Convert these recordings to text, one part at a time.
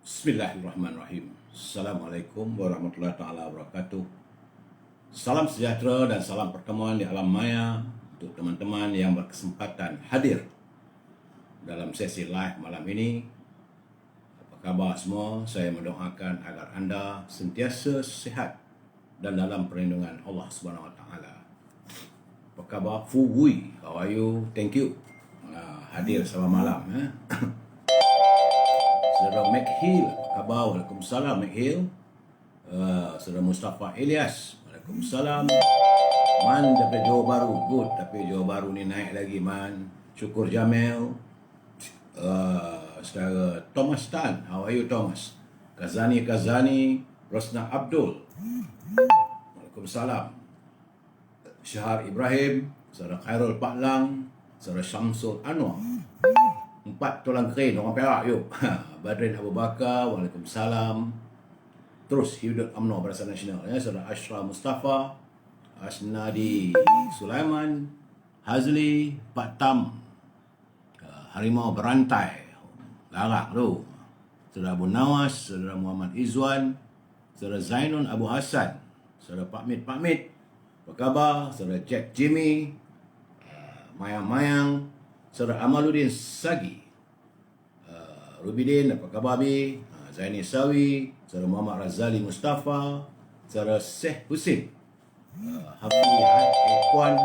Bismillahirrahmanirrahim. Assalamualaikum warahmatullahi taala wabarakatuh. Salam sejahtera dan salam pertemuan di alam maya untuk teman-teman yang berkesempatan hadir dalam sesi live malam ini. Apa khabar semua? Saya mendoakan agar anda sentiasa sihat dan dalam perlindungan Allah Subhanahu Wa Taala. Apa khabar? Fu Wui, how are you? Thank you. Hadir sama malam. Saudara McHill, apa khabar? Waalaikumsalam McHill. Saudara Mustafa Ilyas, waalaikumsalam. Man daripada Johor Bahru, good. Tapi Johor Bahru ni naik lagi man. Syukur Jamil. Saudara Thomas Tan, how are you Thomas? Kazani, Rosna Abdul, waalaikumsalam. Syahar Ibrahim, saudara Khairul Paklang, saudara Syamsul Anwar. 4 tulang kering orang Perak yuk. Badrin Abu Bakar, waalaikumsalam. Terus Hidayat UMNO Barisan Nasional ya, saudara Ashraf Mustafa, Asnadi Sulaiman, Hazli, Pak Tam, Harimau Berantai, Larak tu, saudara Abu Nawas, saudara Muhammad Izwan, saudara Zainun Abu Hassan, saudara Pak Mit, apa khabar? Saudara Jack Jimmy, Mayang, saudara Amaluddin Sagi, Rubidin, apa khabar Bi? Zaini Sawi, saudara Muhammad Razali Mustafa, saudara Syekh Husin, Hafiz Ekwan,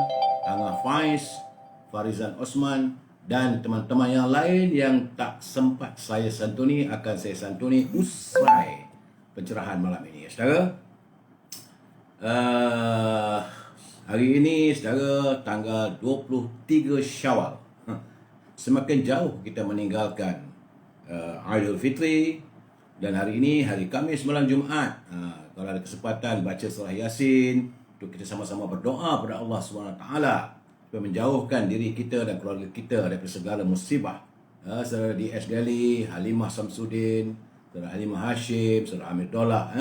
Angah Faiz, Farizan Osman dan teman-teman yang lain yang tak sempat saya santuni akan saya santuni usai pencerahan malam ini. Saudara, hari ini saudara tanggal 23 Syawal. Semakin jauh kita meninggalkan Aidil Fitri dan hari ini hari Khamis malam Jumaat. Kalau ada kesempatan baca surah Yasin untuk kita sama-sama berdoa kepada Allah SWT supaya menjauhkan diri kita dan keluarga kita daripada segala musibah. Saudara D.S. Gali, Halimah Samsudin, saudara Halimah Hashim, saudara Amir Dola.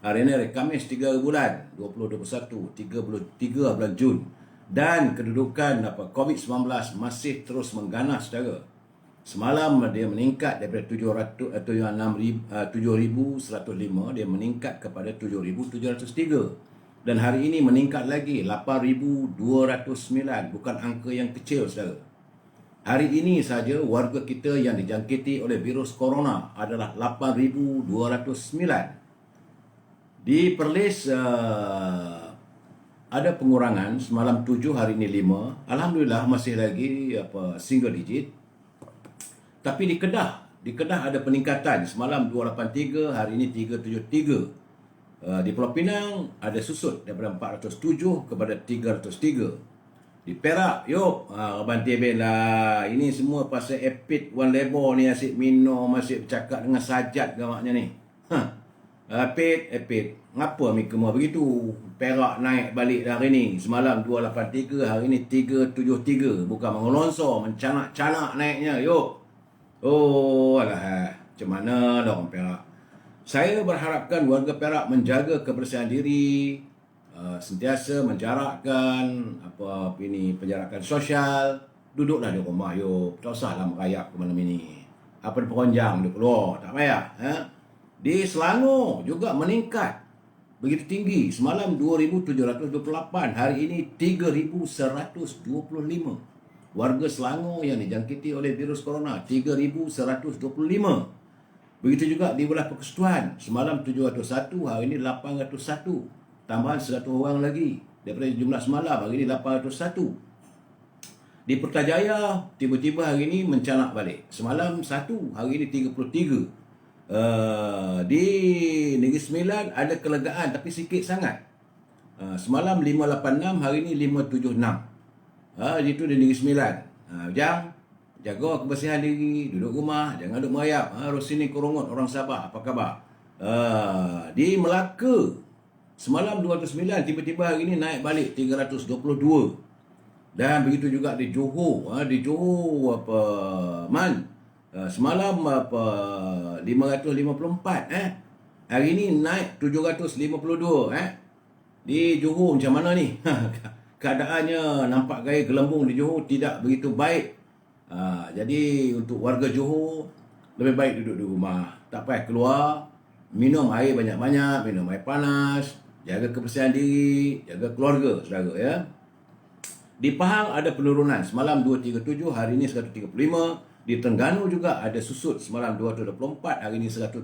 Hari ini hari Khamis 3 bulan 2021, 33 bulan Jun. Dan kedudukan COVID-19 masih terus mengganas saudara. Semalam dia meningkat daripada 7,105 dia meningkat kepada 7,703. Dan hari ini meningkat lagi 8,209, bukan angka yang kecil saudara. Hari ini saja warga kita yang dijangkiti oleh virus corona adalah 8,209. Di Perlis ada pengurangan, semalam 7, hari ini 5. Alhamdulillah masih lagi single digit. Tapi di Kedah ada peningkatan. Semalam 283, hari ini 373. Di Pulau Pinang ada susut daripada 407 kepada 303. Di Perak, yuk, Abang Tebel lah. Ini semua pasal Epid One Labor ni asyik minum, asyik bercakap dengan sajat gamaknya ni. Epid. Ngapa Mikema begitu? Perak naik balik hari ni. Semalam 283, hari ni 373. Bukan mengelonsor, mencanak-canak naiknya. Yuk. Oh, alah. Macam mana dah orang Perak? Saya berharapkan warga Perak menjaga kebersihan diri, sentiasa menjarakkan penjarakan sosial. Duduklah di rumah yuk. Tak usahlah merayap ke malam ini. Apa peronjang dia keluar, tak payah. Di Selangor juga meningkat begitu tinggi. Semalam 2,728, hari ini 3,125. Warga Selangor yang dijangkiti oleh virus corona 3,125. Begitu juga di wilayah Persekutuan, semalam 701, hari ini 801. Tambahan 100 orang lagi daripada jumlah semalam, hari ini 801. Di Putrajaya tiba-tiba hari ini mencanak balik. Semalam 1, hari ini 33. Di Negeri Sembilan ada kelegaan tapi sikit sangat. Semalam 586, hari ini 576. Itu di Negeri Sembilan. Jaga kebersihan diri, duduk rumah, jangan duduk merayap. Rosini Korongot, orang Sabah, apa khabar? Di Melaka, semalam 209, tiba-tiba hari ini naik balik 322. Dan begitu juga di Johor, semalam 554, hari ini naik 752. Di Johor macam mana ni? Keadaannya nampak gaya gelembung di Johor tidak begitu baik. Jadi untuk warga Johor, lebih baik duduk di rumah. Tak payah keluar, minum air banyak-banyak, minum air panas, jaga kebersihan diri, jaga keluarga, saudara ya. Di Pahang ada penurunan, semalam 237, hari ini 135. Di Terengganu juga ada susut, semalam 224, hari ini 127.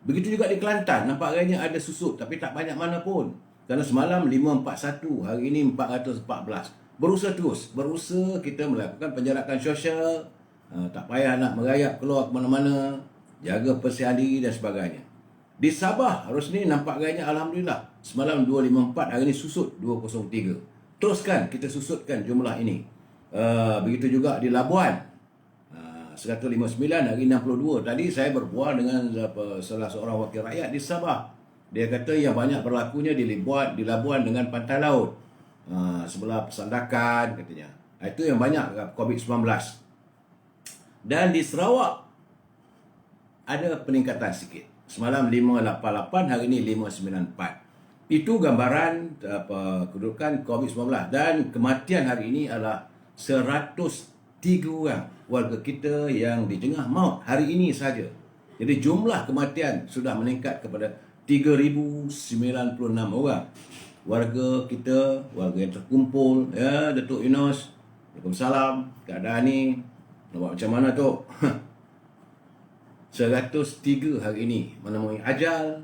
Begitu juga di Kelantan, nampak agaknya ada susut tapi tak banyak mana pun. Kerana semalam 541, hari ini 414. Berusaha terus, berusaha kita melakukan penjarakan sosial, tak payah nak merayap keluar ke mana-mana, jaga persiapan diri dan sebagainya. Di Sabah, Rosni nampak agaknya Alhamdulillah. Semalam 254, hari ini susut 203. Teruskan, kita susutkan jumlah ini. Begitu juga di Labuan. 159, hari 62. Tadi saya berbual dengan salah seorang wakil rakyat di Sabah. Dia kata yang banyak berlakunya di Labuan dengan pantai laut. Sebelah Pesandakan katanya. Itu yang banyak COVID-19. Dan di Sarawak ada peningkatan sikit. Semalam 588, hari ini 594. Itu gambaran kedudukan COVID-19 dan kematian hari ini adalah 103 orang warga kita yang dijengah maut hari ini saja. Jadi jumlah kematian sudah meningkat kepada 3,096 orang. Warga kita, warga yang terkumpul, ya Datuk Yunus. Waalaikumsalam. Keadaan ni nampak macam mana tu? 103 hari ini menemui ajal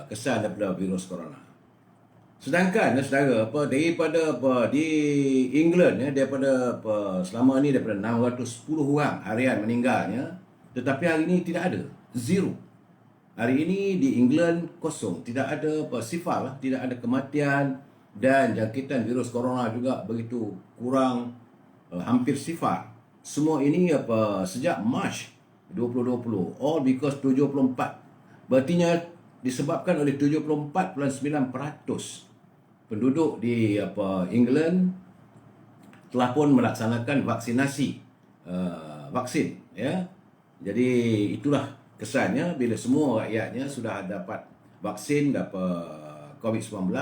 kesan daripada virus corona. Sedangkan saudara daripada di England daripada selama ni daripada 610 orang harian meninggalnya, tetapi hari ini tidak ada, zero. Hari ini di England kosong, tidak ada sifar lah, tidak ada kematian dan jangkitan virus corona juga begitu kurang, hampir sifar. Semua ini sejak Mac 2020, all because 74. Berartinya disebabkan oleh 74.9% penduduk di England telah pun melaksanakan vaksinasi vaksin ya. Jadi itulah kesannya bila semua rakyatnya sudah dapat vaksin, dapat COVID-19,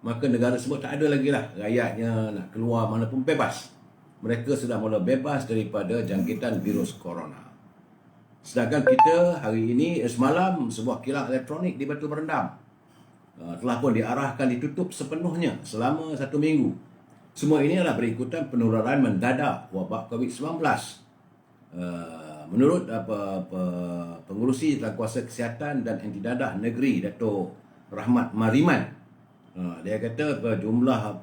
maka negara tersebut tak ada lagi lah rakyatnya nak keluar mana pun bebas. Mereka sudah mula bebas daripada jangkitan virus corona. Sedangkan kita hari ini, semalam sebuah kilang elektronik di Batu Berendam telah pun diarahkan ditutup sepenuhnya selama 1 minggu. Semua ini adalah berikutan penularan mendadak wabak COVID-19. Menurut pengurusi Tangkuasa Kesihatan dan Antidadah Negeri Datuk Rahmat Mariman, dia kata jumlah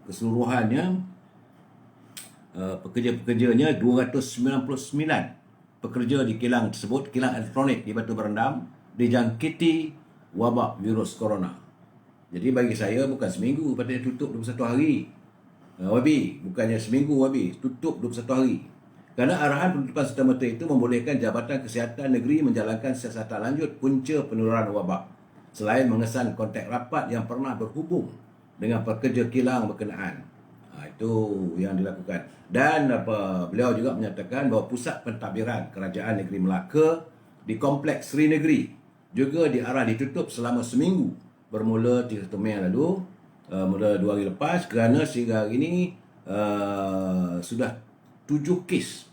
keseluruhannya pekerja-pekerjanya 299 pekerja di kilang tersebut, kilang elektronik di Batu Berendam, dijangkiti wabak virus corona. Jadi bagi saya bukan seminggu, patutnya tutup 21 hari. Wabi, bukannya seminggu wabi, tutup 21 hari. Kerana arahan penutupan serta-merta itu membolehkan Jabatan Kesihatan Negeri menjalankan siasatan lanjut punca penularan wabak selain mengesan kontak rapat yang pernah berhubung dengan pekerja kilang berkenaan. Itu yang dilakukan. Dan beliau juga menyatakan bahawa pusat pentadbiran Kerajaan Negeri Melaka di Kompleks Seri Negeri juga diarah ditutup selama seminggu bermula 31 Mei lalu, mula 2 hari lepas, kerana sehingga hari ini sudah 7 kes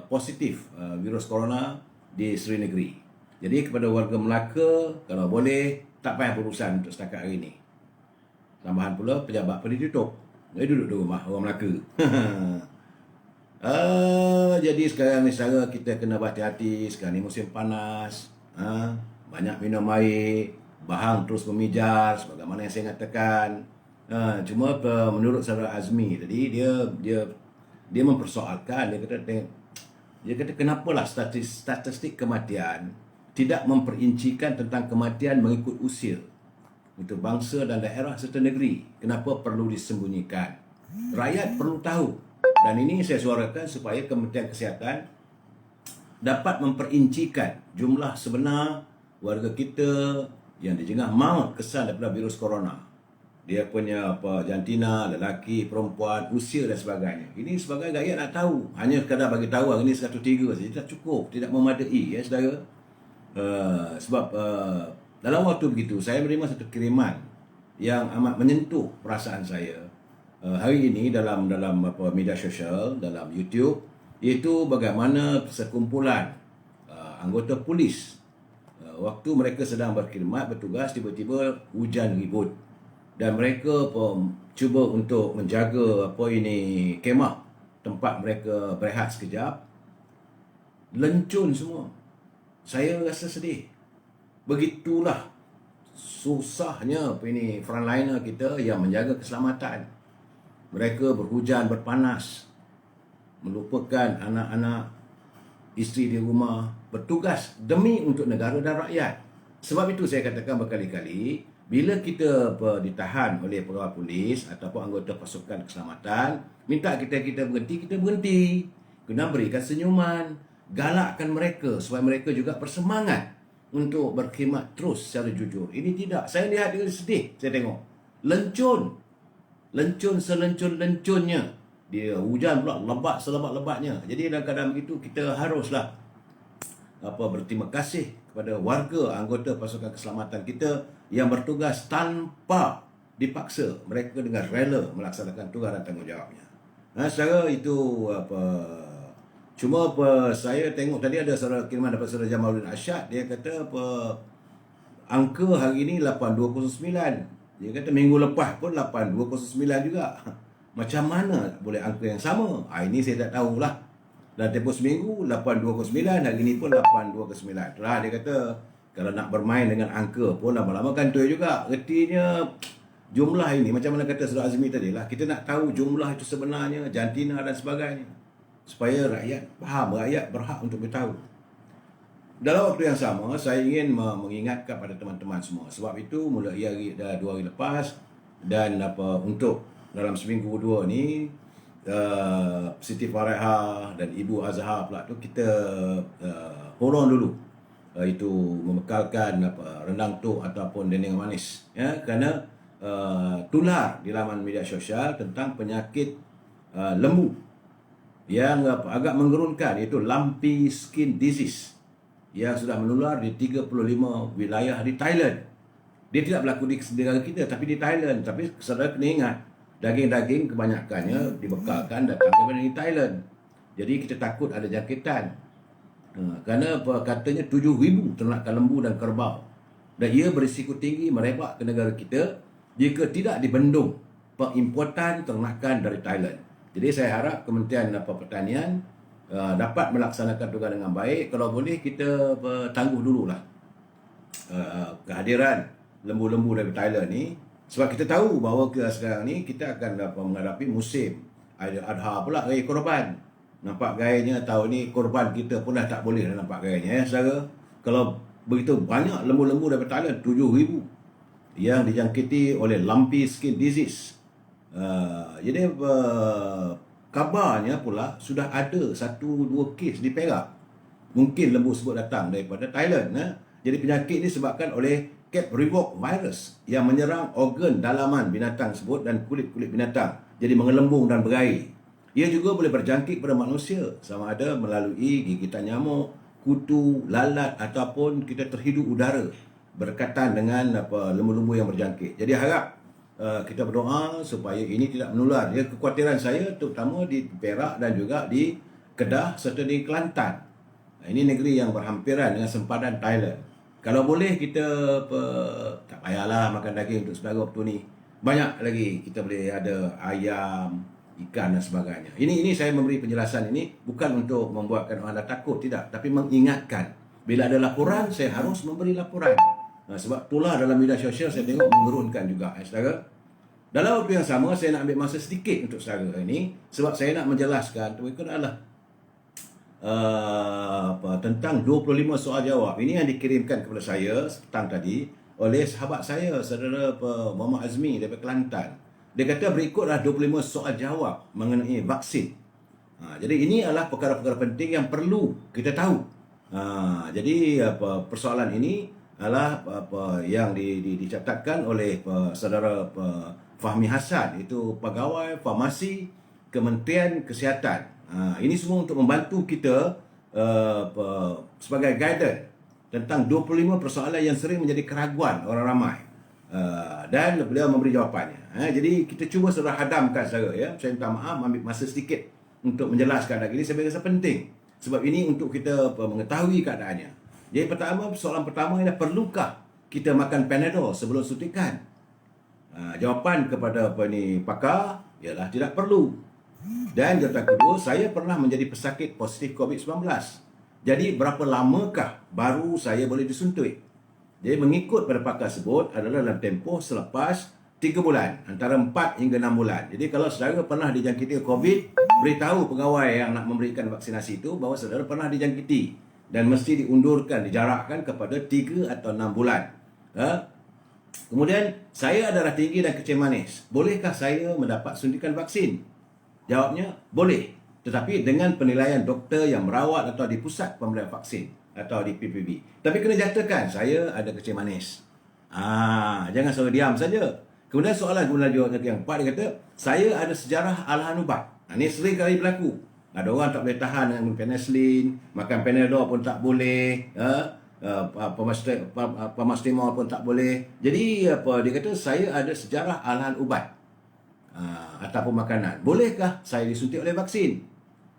positif virus corona di Seri Negeri. Jadi kepada warga Melaka, kalau boleh tak payah berurusan untuk setakat hari ini. Tambahan pula pejabat pun ditutup. Dia duduk di rumah orang Melaka. Jadi sekarang ni saudara, kita kena berhati-hati. Sekarang ni musim panas. Banyak minum air. Bahang terus memijal sebagaimana yang saya katakan. Cuma menurut saudara Azmi tadi, dia mempersoalkan, dia kata kenapalah statistik kematian tidak memperincikan tentang kematian mengikut usia untuk bangsa dan daerah serta negeri. Kenapa perlu disembunyikan? Rakyat perlu tahu. Dan ini saya suarakan supaya Kementerian Kesihatan dapat memperincikan jumlah sebenar warga kita yang dijengah maut kesan daripada virus corona. Dia punya jantina, lelaki, perempuan, usia dan sebagainya. Ini sebagai rakyat nak tahu. Hanya sekadar bagi tahu hari ini 103 saja tidak cukup, tidak memadai ya saudara. Sebab dalam waktu begitu saya menerima satu kiriman yang amat menyentuh perasaan saya. hari ini dalam media sosial, dalam YouTube, iaitu bagaimana sekumpulan anggota polis waktu mereka sedang berkhidmat bertugas, tiba-tiba hujan ribut dan mereka cuba untuk menjaga kemah tempat mereka berehat sekejap, lencun semua. Saya rasa sedih. Begitulah susahnya frontliner kita yang menjaga keselamatan. Mereka berhujan, berpanas, melupakan anak-anak, isteri di rumah, bertugas demi untuk negara dan rakyat. Sebab itu saya katakan berkali-kali, bila kita ditahan oleh pegawai polis ataupun anggota pasukan keselamatan, minta kita berhenti, kita berhenti. Kena berikan senyuman, galakkan mereka supaya mereka juga bersemangat untuk berkhidmat terus secara jujur. Ini tidak. Saya lihat dia sedih, saya tengok. Lencun selencun-lencunnya. Dia hujan pula lebat selebat-lebatnya. Jadi dalam keadaan begitu kita haruslah berterima kasih kepada warga anggota pasukan keselamatan kita yang bertugas tanpa dipaksa. Mereka dengan rela melaksanakan tugas dan tanggungjawabnya. Secara itu cuma saya tengok tadi ada kiriman daripada saudara Jamaluddin Asyad, dia kata angka hari ini 8209. Dia kata minggu lepas pun 8209 juga. Macam mana boleh angka yang sama? Ini saya tak tahulah. Dan tempoh seminggu 8209, hari ini pun 8209. Itulah dia kata kalau nak bermain dengan angka pun lama-lama kan tu juga. Ertinya jumlah ini macam mana kata Saudara Azmi tadi lah, kita nak tahu jumlah itu sebenarnya, jantina dan sebagainya. Supaya rakyat faham, rakyat berhak untuk beritahu. Dalam waktu yang sama, saya ingin mengingatkan pada teman-teman semua. Sebab itu, mulai dah 2 hari lepas, dan untuk dalam seminggu kedua ni, Siti Faraiha dan Ibu Azhar pula tu, kita horong dulu. Itu membekalkan rendang tuk ataupun dendeng manis. Ya, kerana tular di laman media sosial tentang penyakit lembu yang agak menggerunkan, iaitu lumpy skin disease yang sudah menular di 35 wilayah di Thailand. Dia tidak berlaku di negara kita tapi di Thailand. Tapi saudara kena ingat, daging-daging kebanyakannya dibekalkan datang daripada Thailand. Jadi kita takut ada jangkitan. Kerana katanya 7,000 ternakan lembu dan kerbau. Dan ia berisiko tinggi merebak ke negara kita jika tidak dibendung pengimportan ternakan dari Thailand. Jadi saya harap Kementerian Pertanian dapat melaksanakan tugas dengan baik. Kalau boleh kita tangguh dululah kehadiran lembu-lembu dari Thailand ni, sebab kita tahu bahawa sekarang ni kita akan menghadapi musim Adha pula, raya korban. Nampak gayanya tahun ni korban kita pun dah tak boleh nampak gayanya, saudara. Kalau begitu banyak lembu-lembu dari Thailand, 7,000 yang dijangkiti oleh lumpy skin disease. Jadi kabarnya pula sudah ada 1-2 kes di Perak. Mungkin lembu tersebut datang daripada Thailand. Jadi penyakit ini disebabkan oleh Capricorn virus yang menyerang organ dalaman binatang tersebut dan kulit-kulit binatang. Jadi mengelembung dan berair. Ia juga boleh berjangkit pada manusia sama ada melalui gigitan nyamuk, kutu, lalat ataupun kita terhidup udara berkaitan dengan lembu-lembu yang berjangkit. Jadi harap kita berdoa supaya ini tidak menular. Ya, kekhawatiran saya terutama di Perak dan juga di Kedah serta di Kelantan. Ini negeri yang berhampiran dengan sempadan Thailand. Kalau boleh kita tak payahlah makan daging untuk saudara waktu ni. Banyak lagi kita boleh ada ayam, ikan dan sebagainya. Ini saya memberi penjelasan ini bukan untuk membuatkan orang takut, tidak, tapi mengingatkan. Bila ada laporan, saya harus memberi laporan. Sebab itulah dalam media sosial saya tengok menggerunkan juga, saudara. Dalam waktu yang sama, saya nak ambil masa sedikit untuk saudara ini, sebab saya nak menjelaskan itu adalah tentang 25 soal jawab. Ini yang dikirimkan kepada saya petang tadi oleh sahabat saya, saudara Muhammad Azmi daripada Kelantan. Dia kata berikutlah 25 soal jawab mengenai vaksin. Jadi ini adalah perkara-perkara penting yang perlu kita tahu. Jadi persoalan ini adalah yang dicatatkan oleh saudara Fahmi Hassan, itu pegawai farmasi Kementerian Kesihatan. Ini semua untuk membantu kita sebagai guidance tentang 25 persoalan yang sering menjadi keraguan orang ramai. Dan beliau memberi jawapannya. Jadi kita cuba saudara hadamkan saudara ya. Saya minta maaf ambil masa sedikit untuk menjelaskan lagi ini, saya rasa penting. Sebab ini untuk kita mengetahui keadaannya. Jadi soalan pertama ialah perlukah kita makan Panadol sebelum suntikan? Jawapan kepada pakar ialah tidak perlu. Dan jawapan kedua, saya pernah menjadi pesakit positif COVID-19. Jadi berapa lamakah baru saya boleh disuntik? Jadi mengikut pada pakar tersebut adalah dalam tempoh selepas 3 bulan, antara 4 hingga 6 bulan. Jadi kalau saudara pernah dijangkiti COVID, beritahu pegawai yang nak memberikan vaksinasi itu bahawa saudara pernah dijangkiti dan mesti diundurkan, dijarakkan kepada 3 atau 6 bulan. Kemudian, saya ada darah tinggi dan kecil manis. Bolehkah saya mendapat suntikan vaksin? Jawabnya, boleh. Tetapi dengan penilaian doktor yang merawat atau di pusat pemberian vaksin atau di PPB. Tapi kena nyatakan, saya ada kecil manis. Jangan selalu diam saja. Kemudian soalan yang keempat, dia kata, saya ada sejarah alahan ubat. Ini sering kali berlaku. Ada orang tak boleh tahan dengan penicillin, makan Panadol pun tak boleh, Paracetamol pun tak boleh. Jadi dia kata saya ada sejarah alahan ubat ataupun makanan. Bolehkah saya disuntik oleh vaksin?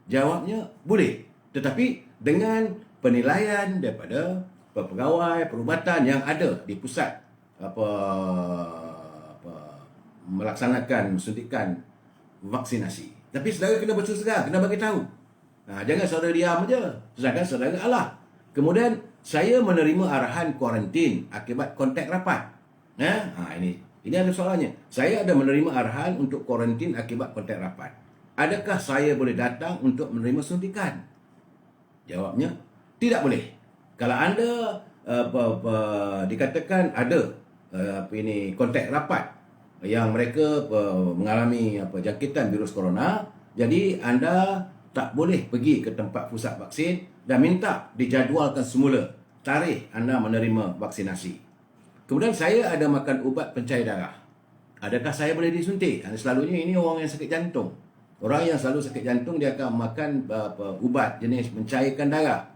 Jawabnya boleh. Tetapi dengan penilaian daripada pegawai perubatan yang ada di pusat melaksanakan suntikan vaksinasi. Tapi saudara kena bersedia, kena bagi tahu. Jangan saudara diam aja. Sedangkan saudara alah. Kemudian saya menerima arahan kuarantin akibat kontak rapat. Ini ada soalannya. Saya ada menerima arahan untuk kuarantin akibat kontak rapat. Adakah saya boleh datang untuk menerima suntikan? Jawabnya, tidak boleh. Kalau anda dikatakan ada kontak rapat yang mereka mengalami jangkitan virus corona, jadi anda tak boleh pergi ke tempat pusat vaksin dan minta dijadualkan semula tarikh anda menerima vaksinasi. Kemudian saya ada makan ubat pencair darah. Adakah saya boleh disuntik? Selalunya ini orang yang sakit jantung. Orang yang selalu sakit jantung dia akan makan ubat jenis mencairkan darah.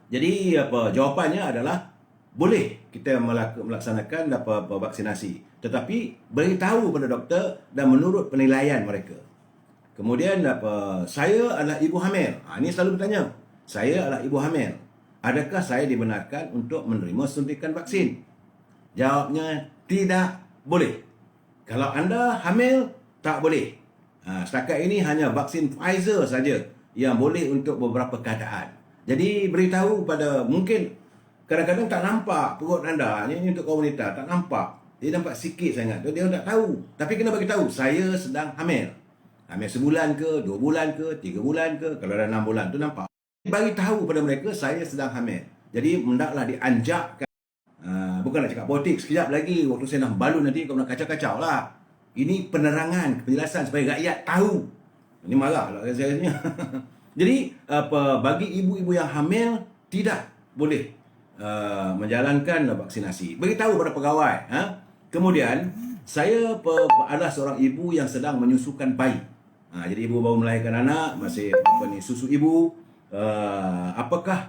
Jadi jawapannya adalah boleh kita melaksanakan vaksinasi, tetapi beritahu pada doktor dan menurut penilaian mereka. Kemudian saya adalah ibu hamil. Ini selalu bertanya. Saya adalah ibu hamil. Adakah saya dibenarkan untuk menerima suntikan vaksin? Jawabnya tidak boleh. Kalau anda hamil, tak boleh. Setakat ini hanya vaksin Pfizer saja yang boleh untuk beberapa keadaan. Jadi beritahu pada, mungkin kadang-kadang tak nampak perut anda, ini untuk komunitas, tak nampak. Dia nampak sikit sangat, dia tak tahu. Tapi kena bagi tahu, saya sedang hamil. Hamil sebulan ke, 2 bulan ke, 3 bulan ke, kalau dah 6 bulan tu nampak. Bagi tahu pada mereka, saya sedang hamil. Jadi hendaklah dianjakkan. Bukan nak cakap politik, sekejap lagi waktu saya nak balun nanti kau nak kacau-kacau lah. Ini penerangan, penjelasan supaya rakyat tahu. Ini marah lah rasanya. Jadi bagi ibu-ibu yang hamil tidak boleh menjalankan vaksinasi. Beritahu pada pegawai. Kemudian saya adalah seorang ibu yang sedang menyusukan bayi. Jadi ibu baru melahirkan anak, masih susu ibu. Apakah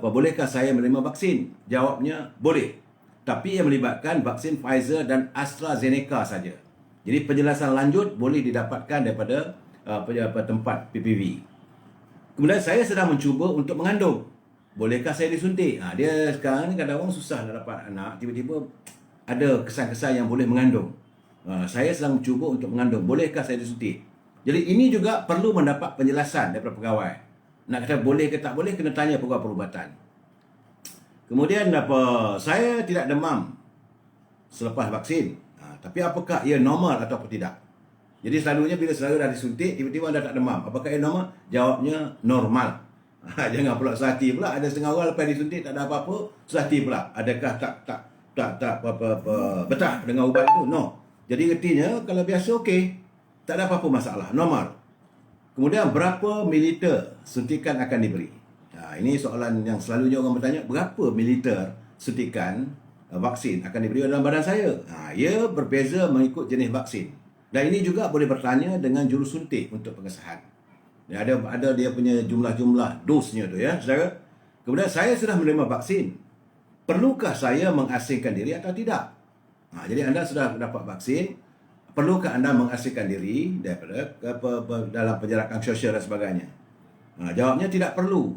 bolehkah saya menerima vaksin? Jawabnya boleh. Tapi yang melibatkan vaksin Pfizer dan AstraZeneca saja. Jadi penjelasan lanjut boleh didapatkan daripada tempat PPV. Kemudian saya sedang mencuba untuk mengandung. Bolehkah saya disuntik? Dia sekarang ni kadang orang susah nak dapat anak. Tiba-tiba ada kesan-kesan yang boleh mengandung. Saya sedang mencuba untuk mengandung. Bolehkah saya disuntik? Jadi ini juga perlu mendapat penjelasan daripada pegawai. Nak kata boleh ke tak boleh, kena tanya pegawai perubatan. Kemudian saya tidak demam selepas vaksin. Tapi apakah ia normal atau tidak? Jadi selalunya bila saudara dah disuntik, tiba-tiba anda tak demam. Apakah ia normal? Jawabnya normal. Jangan pula sehati pula. Ada setengah orang lepas disuntik tak ada apa-apa, sehati pula. Adakah tak betah dengan ubat itu? No. Jadi artinya kalau biasa okey, tak ada apa-apa masalah, normal. Kemudian berapa mililiter suntikan akan diberi? Ini soalan yang selalunya orang bertanya, berapa mililiter suntikan vaksin akan diberi dalam badan saya? Ia berbeza mengikut jenis vaksin. Dan ini juga boleh bertanya dengan jurusuntik untuk pengesahan. Ada dia punya jumlah-jumlah dosnya tu ya, saudara. Kemudian saya sudah menerima vaksin. Perlukah saya mengasingkan diri atau tidak? Jadi anda sudah dapat vaksin, perlukah anda mengasingkan diri daripada dalam penjarakan sosial dan sebagainya? Jawabnya tidak perlu.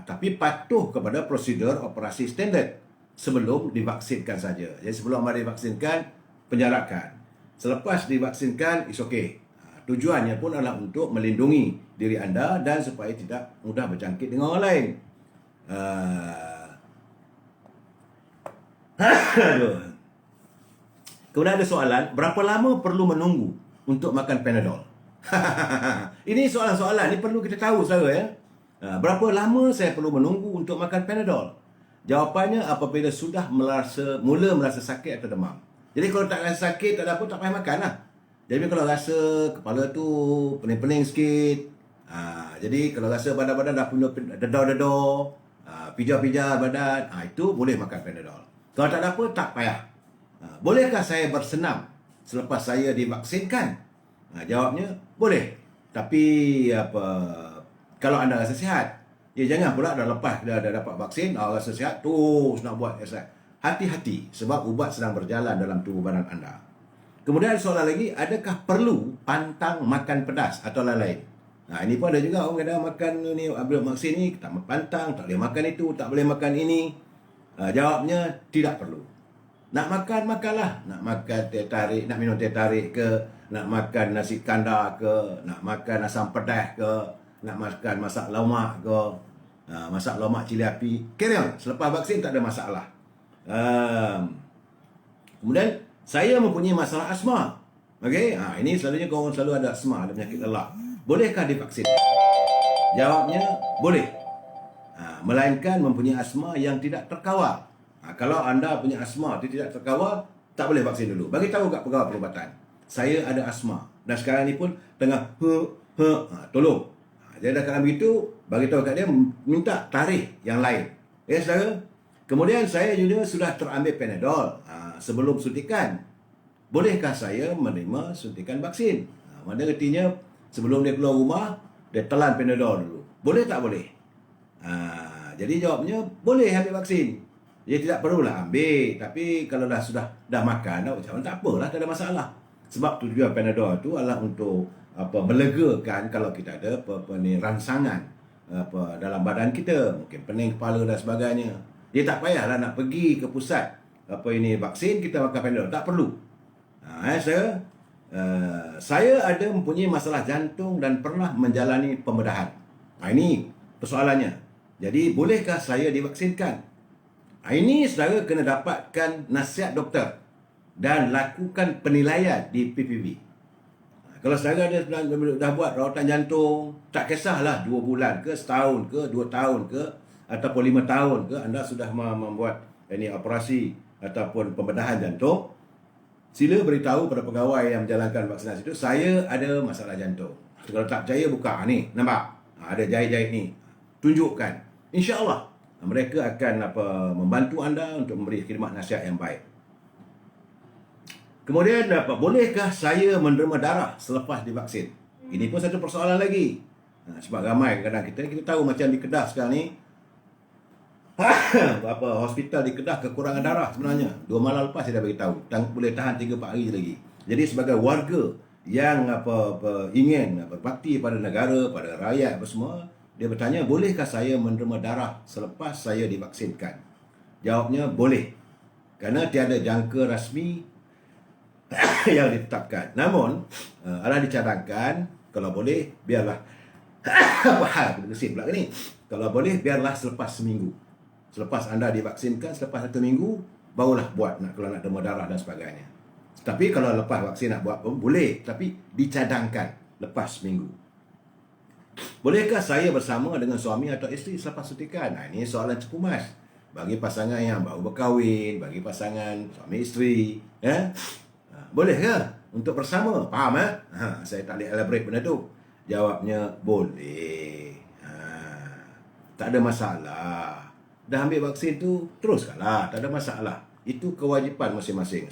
Tapi patuh kepada prosedur operasi standard sebelum divaksinkan saja. Jadi sebelum anda divaksinkan, penjarakan. Selepas divaksinkan, is okay. Tujuannya pun adalah untuk melindungi diri anda dan supaya tidak mudah berjangkit dengan orang lain. Kemudian ada soalan, berapa lama perlu menunggu untuk makan Panadol? Ini soalan-soalan, ini perlu kita tahu saudara ya. Berapa lama saya perlu menunggu untuk makan Panadol? Jawapannya apabila sudah mula merasa sakit atau demam. Jadi kalau tak rasa sakit, tak ada apa, tak payah makan lah. Jadi kalau rasa kepala tu pening-pening sikit, jadi kalau rasa badan-badan dah punya dedor-dedor, pijak-pijak badan, itu boleh makan Panadol. Kalau tak ada apa, tak payah. Bolehkah saya bersenam selepas saya divaksinkan? Jawabnya, boleh. Tapi kalau anda rasa sihat, jangan pula dah lepas dah dapat vaksin, rasa sihat, terus nak buat exercise. Hati-hati sebab ubat sedang berjalan dalam tubuh badan anda. Kemudian soalan lagi, adakah perlu pantang makan pedas atau lain-lain? Ini pun ada juga orang kata makan ni, ambil vaksin ni, tak pantang, tak boleh makan itu, tak boleh makan ini. Jawabnya, tidak perlu. Nak makan, makanlah. Nak makan teh tarik, nak minum teh tarik ke, nak makan nasi kandar ke, nak makan asam pedas ke, nak makan masak lemak ke, masak lemak cili api. Carry on. Selepas vaksin tak ada masalah. Kemudian, saya mempunyai masalah asma. Okey, ini selalunya orang selalu ada asma, ada penyakit lelak. Bolehkah divaksin? Jawabnya, boleh. Melainkan mempunyai asma yang tidak terkawal. Kalau anda punya asma itu tidak terkawal, tak boleh vaksin dulu. Bagi tahu kat pegawai perubatan, saya ada asma dan sekarang ni pun tengah tolong. Jadi dah kalau begitu, bagi tahu kat dia, minta tarikh yang lain. Ya saudara. Kemudian saya juga sudah terambil Panadol sebelum suntikan. Bolehkah saya menerima suntikan vaksin? Mana artinya sebelum dia keluar rumah, dia telan Panadol dulu. Boleh tak boleh? Jadi jawabnya, boleh ambil vaksin. Dia tidak perlulah ambil. Tapi kalau sudah makan, macam mana, tak apalah, tak ada masalah. Sebab tujuan Panadol itu adalah untuk melegakan kalau kita ada rangsangan dalam badan kita. Mungkin pening kepala dan sebagainya. Dia tak payahlah nak pergi ke pusat vaksin, kita makan Panadol. Tak perlu. Saya ada mempunyai masalah jantung dan pernah menjalani pembedahan. Ini persoalannya. Jadi, bolehkah saya divaksinkan? Ini saudara kena dapatkan nasihat doktor dan lakukan penilaian di PPV. Kalau saudara dah buat rawatan jantung, tak kisahlah 2 bulan ke, setahun ke, 2 tahun ke, ataupun 5 tahun ke, anda sudah membuat operasi ataupun pembedahan jantung, sila beritahu pada pegawai yang menjalankan vaksinasi itu, saya ada masalah jantung. Kalau tak percaya, buka ni, nampak? Ada jahit-jahit ni. Tunjukkan. InsyaAllah mereka akan membantu anda untuk memberi khidmat nasihat yang baik. Kemudian, bolehkah saya menerima darah selepas divaksin? Ini pun satu persoalan lagi. Sebab ramai kadang kita tahu macam di Kedah sekarang ni, hospital di Kedah kekurangan darah sebenarnya. 2 malam lepas saya dah beritahu, boleh tahan 3-4 hari lagi. Jadi sebagai warga yang ingin berbakti pada negara, pada rakyat semua, dia bertanya, bolehkah saya menerima darah selepas saya divaksinkan? Jawabnya, boleh. Kerana tiada jangka rasmi yang ditetapkan. Namun, adalah dicadangkan, kalau boleh, biarlah pula ni. Kalau boleh, biarlah selepas seminggu. Selepas anda divaksinkan, selepas 1 minggu, barulah buat kalau nak terima darah dan sebagainya. Tapi kalau lepas vaksin nak buat pun boleh, tapi dicadangkan lepas seminggu. Bolehkah saya bersama dengan suami atau isteri selepas suntikan? Ini soalan cepumas. Bagi pasangan yang baru berkahwin, bagi pasangan suami isteri, boleh ke untuk bersama? Faham? Saya tak boleh elaborate benda tu. Jawabnya, boleh. Tak ada masalah. Dah ambil vaksin tu, teruskanlah. Tak ada masalah. Itu kewajipan masing-masing.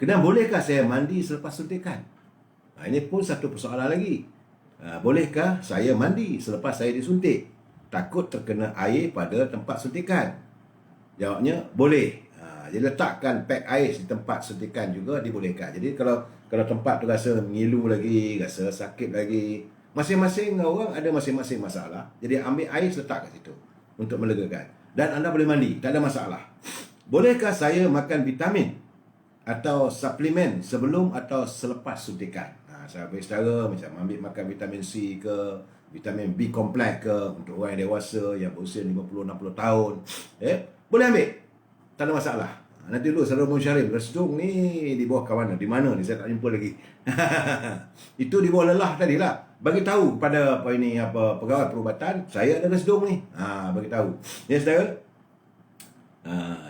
Kemudian, bolehkah saya mandi selepas suntikan? Ini pun satu persoalan lagi. Bolehkah saya mandi selepas saya disuntik? Takut terkena air pada tempat suntikan. Jawabnya, boleh. Jadi letakkan pek ais di tempat suntikan juga dibolehkan. Jadi kalau tempat tu rasa mengilu lagi, rasa sakit lagi, masing-masing orang ada masing-masing masalah. Jadi ambil ais letak kat situ untuk melegakan. Dan anda boleh mandi, tak ada masalah. Bolehkah saya makan vitamin atau suplemen sebelum atau selepas suntikan? Saya beri setara macam ambil makan vitamin C ke, vitamin B kompleks ke untuk orang yang dewasa yang berusia 50-60 tahun. Boleh ambil. Tak ada masalah. Nanti dulu Saudara Musyarim, resdung ni di bawah kawan di mana ni saya tak jumpa lagi. Itu di bawah lelah tadi lah. Bagi tahu kepada pegawai perubatan, saya ada resdung ni. Bagi tahu. Ya saudara.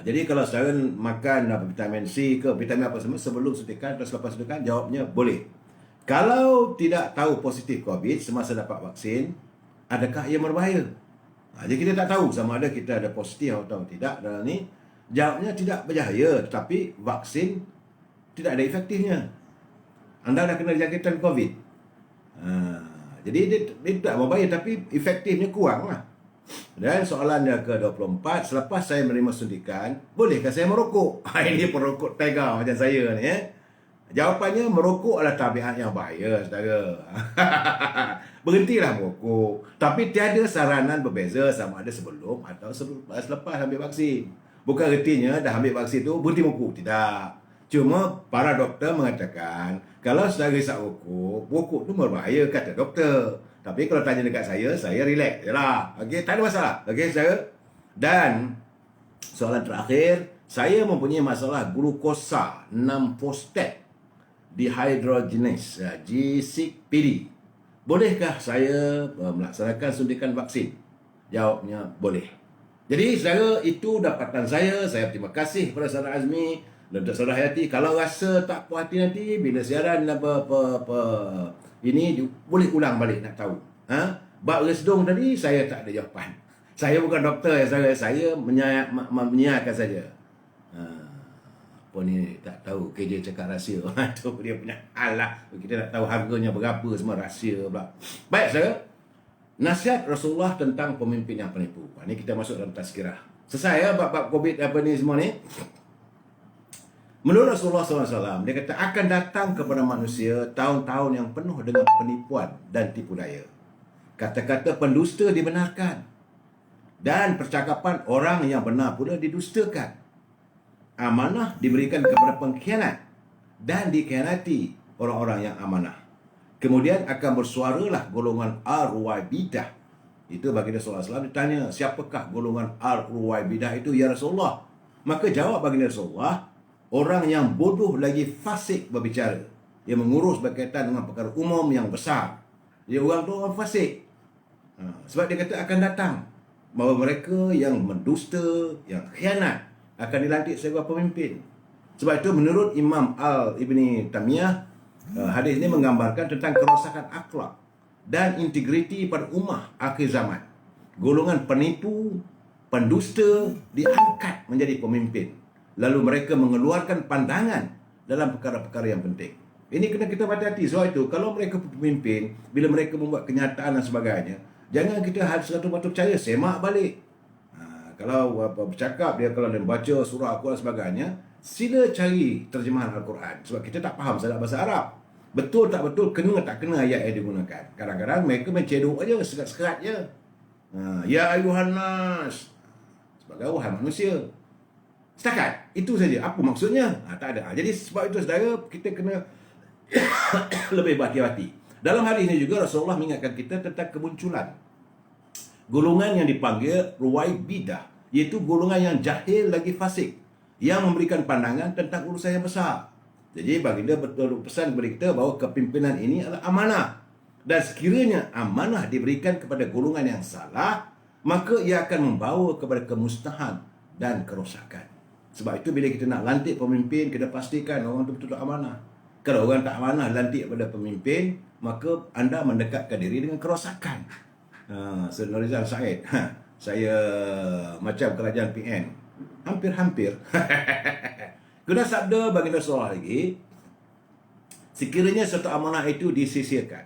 Jadi kalau saudara makan vitamin C ke vitamin apa semua sebelum suntikan atau selepas suntikan, jawabnya boleh. Kalau tidak tahu positif COVID semasa dapat vaksin, adakah ia berbahaya? Jadi kita tak tahu sama ada kita ada positif atau tidak dalam ni. Jawabnya tidak berbahaya, tetapi vaksin tidak ada efektifnya. Anda dah kena jangkitan COVID. Jadi dia tak berbahaya tapi efektifnya kurang lah. Dan soalan yang ke-24, selepas saya menerima suntikan, bolehkah saya merokok? Ini perokok tega macam saya ni. Jawapannya, merokok adalah tabiat yang bahaya, saudara. Berhentilah merokok. Tapi tiada saranan berbeza sama ada sebelum atau selepas ambil vaksin. Bukan artinya dah ambil vaksin tu berhenti merokok. Tidak. Cuma para doktor mengatakan, kalau saudara isap rokok tu berbahaya, kata doktor. Tapi kalau tanya dekat saya relax je lah. Okey, tak ada masalah. Okey, saudara. Dan soalan terakhir, saya mempunyai masalah glukosa 6-phosphate dehydrogenase G6PD. Bolehkah saya melaksanakan suntikan vaksin? Jawabnya boleh. Jadi saudara, itu dapatan saya. Saya terima kasih kepada saudara Azmi dan untuk saudara Hayati. Kalau rasa tak puas hati nanti bila siaran ini boleh ulang balik nak tahu. Bab resdung tadi saya tak ada jawapan. Saya bukan doktor ya saudara. Saya menyiarkan saja. Apa ni tak tahu kerja cakap rahsia. Itu dia punya hal lah. Kita nak tahu harganya berapa semua rahsia pula. Baik saudara. Nasihat Rasulullah tentang pemimpin yang penipu. Ini kita masuk dalam tazkirah. Selesai ya bab-bab COVID apa ni semua ni. Menurut Rasulullah SAW, dia kata akan datang kepada manusia tahun-tahun yang penuh dengan penipuan dan tipu daya. Kata-kata pendusta dibenarkan. Dan percakapan orang yang benar pula didustakan. Amanah diberikan kepada pengkhianat. Dan dikhianati orang-orang yang amanah. Kemudian akan bersuaralah golongan Ar-Ruwaibidah. Itu baginda SAW ditanya, siapakah golongan Ar-Ruwaibidah itu ya Rasulullah? Maka jawab baginda Rasulullah, orang yang bodoh lagi fasik berbicara. Yang mengurus berkaitan dengan perkara umum yang besar. Jadi orang tu orang fasik. Sebab dia kata akan datang bahawa mereka yang mendusta, yang khianat akan dilantik sebagai pemimpin. Sebab itu menurut Imam Al-Ibni Tamiyah, hadis ini menggambarkan tentang kerosakan akhlak dan integriti pada ummah akhir zaman. Golongan penipu, pendusta diangkat menjadi pemimpin. Lalu mereka mengeluarkan pandangan dalam perkara-perkara yang penting. Ini kena kita hati-hati. Sebab itu, kalau mereka pemimpin, bila mereka membuat kenyataan dan sebagainya, jangan kita 100% percaya, semak balik. Kalau bercakap, dia kalau dia baca surah Al-Quran dan sebagainya, sila cari terjemahan Al-Quran. Sebab kita tak faham sanad bahasa Arab. Betul tak betul, kena tak kena ayat yang digunakan. Kadang-kadang mereka mencedok aja, sekat-sekat je. Ya ayuhan nas. Sebagai wahai manusia. Setakat. Itu saja. Apa maksudnya? Tak ada. Jadi sebab itu saudara, kita kena lebih berhati-hati. Dalam hari ini juga Rasulullah mengingatkan kita tentang kemunculan golongan yang dipanggil Ruwaibidah, iaitu golongan yang jahil lagi fasik, yang memberikan pandangan tentang urusan yang besar. Jadi baginda betul pesan kepada kita bahawa kepimpinan ini adalah amanah. Dan sekiranya amanah diberikan kepada golongan yang salah, maka ia akan membawa kepada kemusnahan dan kerosakan. Sebab itu bila kita nak lantik pemimpin, kita pastikan orang itu betul-betul amanah. Kalau orang tak amanah lantik kepada pemimpin, maka anda mendekatkan diri dengan kerosakan. Saudara Rizal Said, saya macam kerajaan PN, hampir-hampir. Kena sabda baginda Rasulullah lagi, sekiranya satu amanah itu disisirkan,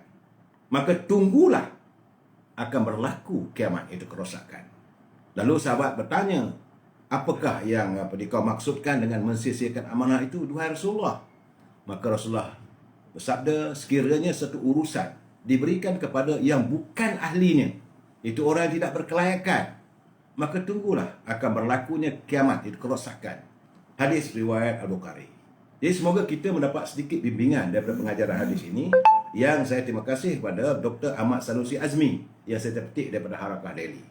maka tunggulah akan berlaku kiamat, itu kerosakan. Lalu sahabat bertanya, apakah yang dikau maksudkan dengan mensisihkan amanah itu, duhai Rasulullah? Maka Rasulullah bersabda, sekiranya satu urusan diberikan kepada yang bukan ahlinya, itu orang yang tidak berkelayakan, maka tunggulah akan berlakunya kiamat, itu kerosakan. Hadis riwayat Al-Bukhari. Jadi semoga kita mendapat sedikit bimbingan daripada pengajaran hadis ini, yang saya terima kasih kepada Dr. Ahmad Sanusi Azmi yang saya petik daripada Harakah Daily.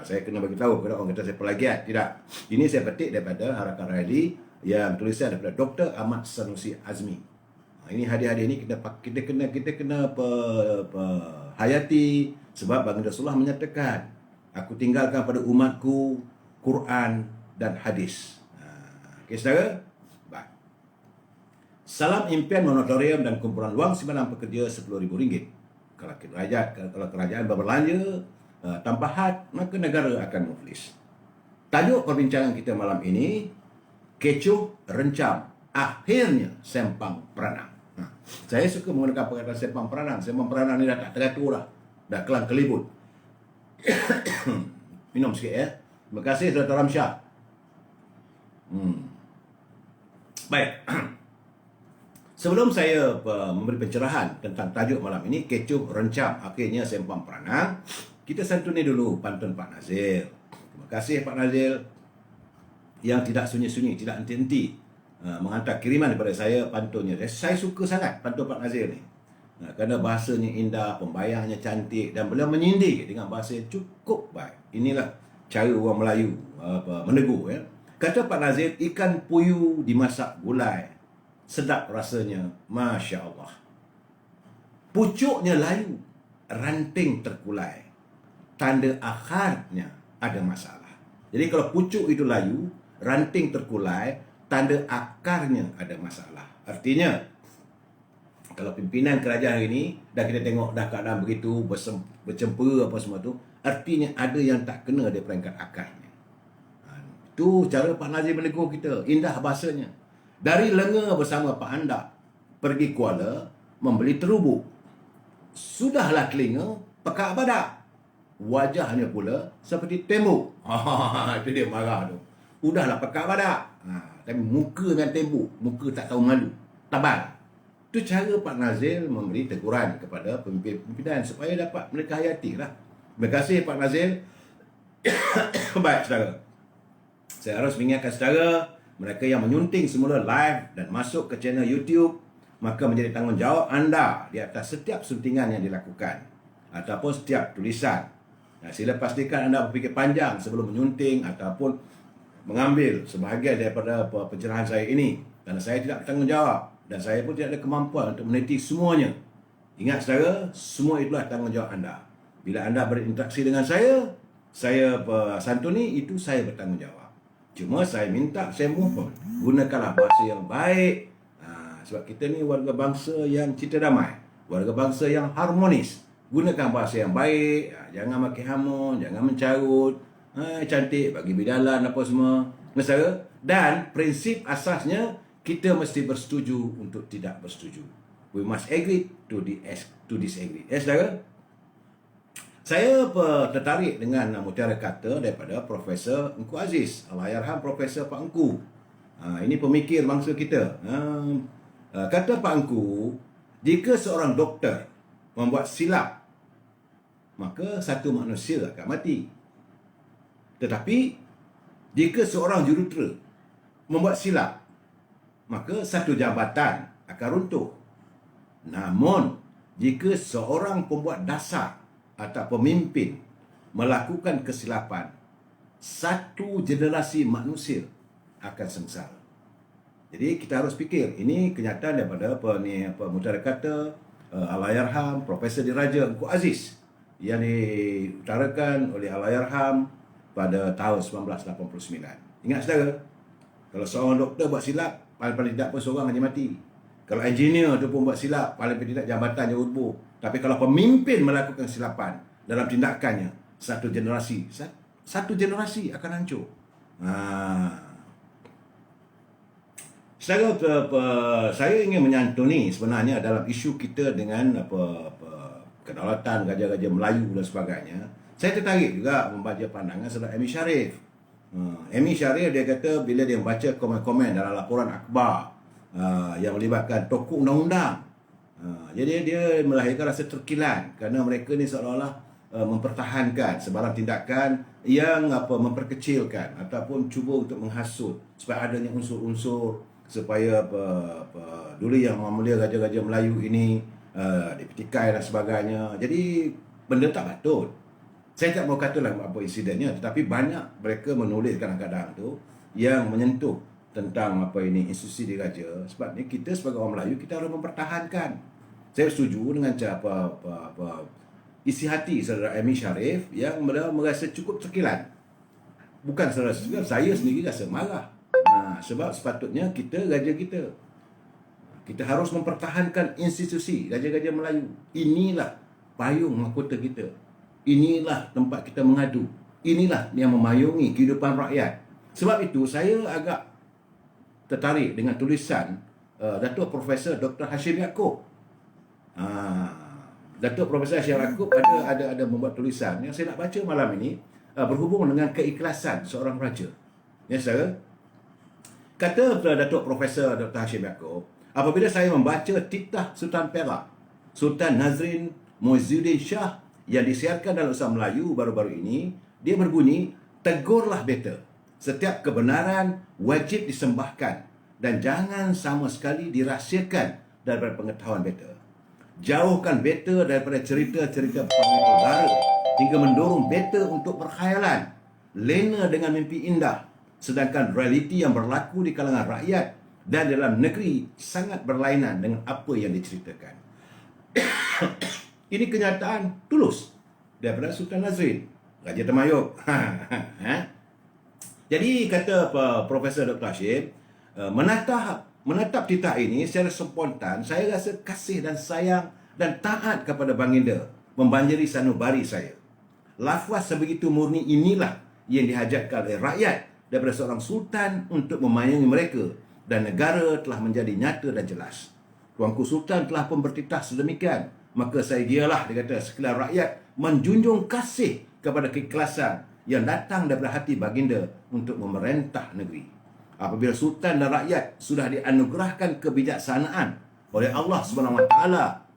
Saya kena bagi tahu kepada orang kata saya pelagiat. Tidak. Ini saya petik daripada Harakah Daily yang tulisan daripada Dr. Ahmad Sanusi Azmi. Ini hadis-hadis ini kita kena hayati, sebab baginda Rasulullah menyatakan, aku tinggalkan pada umatku Quran dan hadis. Okey saudara? Baik. Salam impian moratorium dan kumpulan wang simpanan pekerja RM10,000. Kalau kerajaan berbelanja tanpa had, maka negara akan muflis. Tajuk perbincangan kita malam ini, kecoh rencam, akhirnya sempang peranang. Saya suka menggunakan perkataan sempang peranang. Sempang peranang ni dah tak teratur dah. Dah kelang kelibut. Minum sikit ya. Terima kasih Dr. Ramsyah. Baik. Sebelum saya memberi pencerahan tentang tajuk malam ini, kecoh rencam, akhirnya sempang peranang, kita santuni dulu pantun Pak Nazil. Terima kasih Pak Nazil yang tidak sunyi-sunyi, tidak henti-henti menghantar kiriman daripada saya pantunnya. Saya suka sangat pantun Pak Nazil ni. Kerana bahasanya indah, pembayangnya cantik dan beliau menyindir dengan bahasa yang cukup baik. Inilah cara orang Melayu menegur ya. Kata Pak Nazil, ikan puyuh dimasak gulai, sedap rasanya, Masya Allah. Pucuknya layu, ranting terkulai, tanda akarnya ada masalah. Jadi kalau pucuk itu layu, ranting terkulai, tanda akarnya ada masalah. Artinya, kalau pimpinan kerajaan hari ini, dah kita tengok dah keadaan begitu, bercempera apa semua tu, artinya ada yang tak kena di peringkat akarnya. Itu cara Pak Nazir menegur kita. Indah bahasanya. Dari lenga bersama Pak Andak, pergi Kuala, membeli terubuk. Sudahlah telinga, pekak badak. Wajahnya pula seperti tembok. Itu dia marah tu. Udahlah pekak badak. Tapi muka dengan tembok, muka tak tahu malu. Tabal. Itu cara Pak Nazir memberi teguran kepada pimpinan supaya dapat mereka hayati lah. Terima kasih Pak Nazir. Baik saudara. Saya harus mengingatkan saudara, mereka yang menyunting semula live dan masuk ke channel YouTube, maka menjadi tanggungjawab anda di atas setiap suntingan yang dilakukan ataupun setiap tulisan. Sila pastikan anda berfikir panjang sebelum menyunting ataupun mengambil sebahagian daripada pencerahan saya ini, kerana saya tidak bertanggungjawab dan saya pun tidak ada kemampuan untuk meneliti semuanya. Ingat saudara, semua itulah tanggungjawab anda. Bila anda berinteraksi dengan saya santuni, itu saya bertanggungjawab. Cuma saya minta, saya mohon, gunakanlah bahasa yang baik. Sebab kita ni warga bangsa yang cita damai, warga bangsa yang harmonis. Gunakan bahasa yang baik, jangan maki hamun, jangan mencarut, cantik bagi bidalan apa semua. Masalah. Dan prinsip asasnya, kita mesti bersetuju untuk tidak bersetuju. We must agree to disagree. Saudara? Saya tertarik dengan mutiara kata daripada Profesor Engku Aziz, Allahyarham Profesor Pak Engku. Ini pemikir bangsa kita. Kata Pak Engku, jika seorang doktor membuat silap, maka satu manusia akan mati. Tetapi, jika seorang jurutera membuat silap, maka satu jabatan akan runtuh. Namun, jika seorang pembuat dasar atau pemimpin melakukan kesilapan, satu generasi manusia akan sengsara. Jadi kita harus fikir, ini kenyataan daripada mutiara kata Allahyarham Profesor Diraja Engku Aziz yang diutarakan oleh Allahyarham pada tahun 1989. Ingat saudara, kalau seorang doktor buat silap, paling tidak pun seorang hanya mati. Kalau engineer tu pun buat silap, paling tidak jabatannya rubuh. Tapi kalau pemimpin melakukan silapan dalam tindakannya, satu generasi akan hancur. Saya ingin menyantuni sebenarnya dalam isu kita dengan kedaulatan Raja-Raja Melayu dan sebagainya. Saya tertarik juga membaca pandangan Saudara Amir Sharif. Amy Sharif dia kata bila dia membaca komen-komen dalam laporan akhbar yang melibatkan tokoh undang-undang, jadi dia melahirkan rasa terkilan kerana mereka ni seolah-olah mempertahankan sebarang tindakan yang memperkecilkan ataupun cuba untuk menghasut supaya adanya unsur-unsur supaya dulu yang memulia Raja-Raja Melayu ini dipetikai dan sebagainya. Jadi benda tak patut. Saya tak mau katalah apa insidennya, tetapi banyak mereka menulis kadang-kadang tu yang menyentuh tentang institusi diraja. Sebab ni kita sebagai orang Melayu kita harus mempertahankan. Saya setuju dengan isi hati saudara Amy Sharif yang merasa cukup terkilan. Bukan saudara sekian, saya sendiri rasa marah. Sebab sepatutnya kita raja kita harus mempertahankan institusi Raja-Raja Melayu. Inilah payung mahkota kita. Inilah tempat kita mengadu. Inilah yang memayungi kehidupan rakyat. Sebab itu saya agak tertarik dengan tulisan Datuk Profesor Dr. Hashim Yaakob. Datuk Profesor Hashim Yaakob ada membuat tulisan yang saya nak baca malam ini berhubung dengan keikhlasan seorang raja. Ya, saudara. Kata Datuk Profesor Dr. Hashim Yaakob, apabila saya membaca titah Sultan Perak, Sultan Nazrin Muizzuddin Shah yang disiarkan dalam Usaha Melayu baru-baru ini, dia berbunyi, tegurlah beta. Setiap kebenaran wajib disembahkan dan jangan sama sekali dirahsiakan daripada pengetahuan beta. Jauhkan beta daripada cerita-cerita panglima negara hingga mendorong beta untuk berkhayalan, lena dengan mimpi indah, sedangkan realiti yang berlaku di kalangan rakyat dan dalam negeri sangat berlainan dengan apa yang diceritakan. Ini kenyataan tulus daripada Sultan Nazrin, Raja Temayuk. Jadi kata Profesor Dr. Hashim, menatap titah ini secara spontan, saya rasa kasih dan sayang dan taat kepada Baginda membanjiri sanubari saya. Lafaz sebegitu murni inilah yang dihajatkan oleh rakyat daripada seorang sultan untuk memayungi mereka, dan negara telah menjadi nyata dan jelas. Tuanku Sultan telah pun bertitah sedemikian, maka saya gialah, dia kata, sekalian rakyat menjunjung kasih kepada keikhlasan yang datang daripada hati Baginda untuk memerintah negeri. Apabila Sultan dan rakyat sudah dianugerahkan kebijaksanaan oleh Allah SWT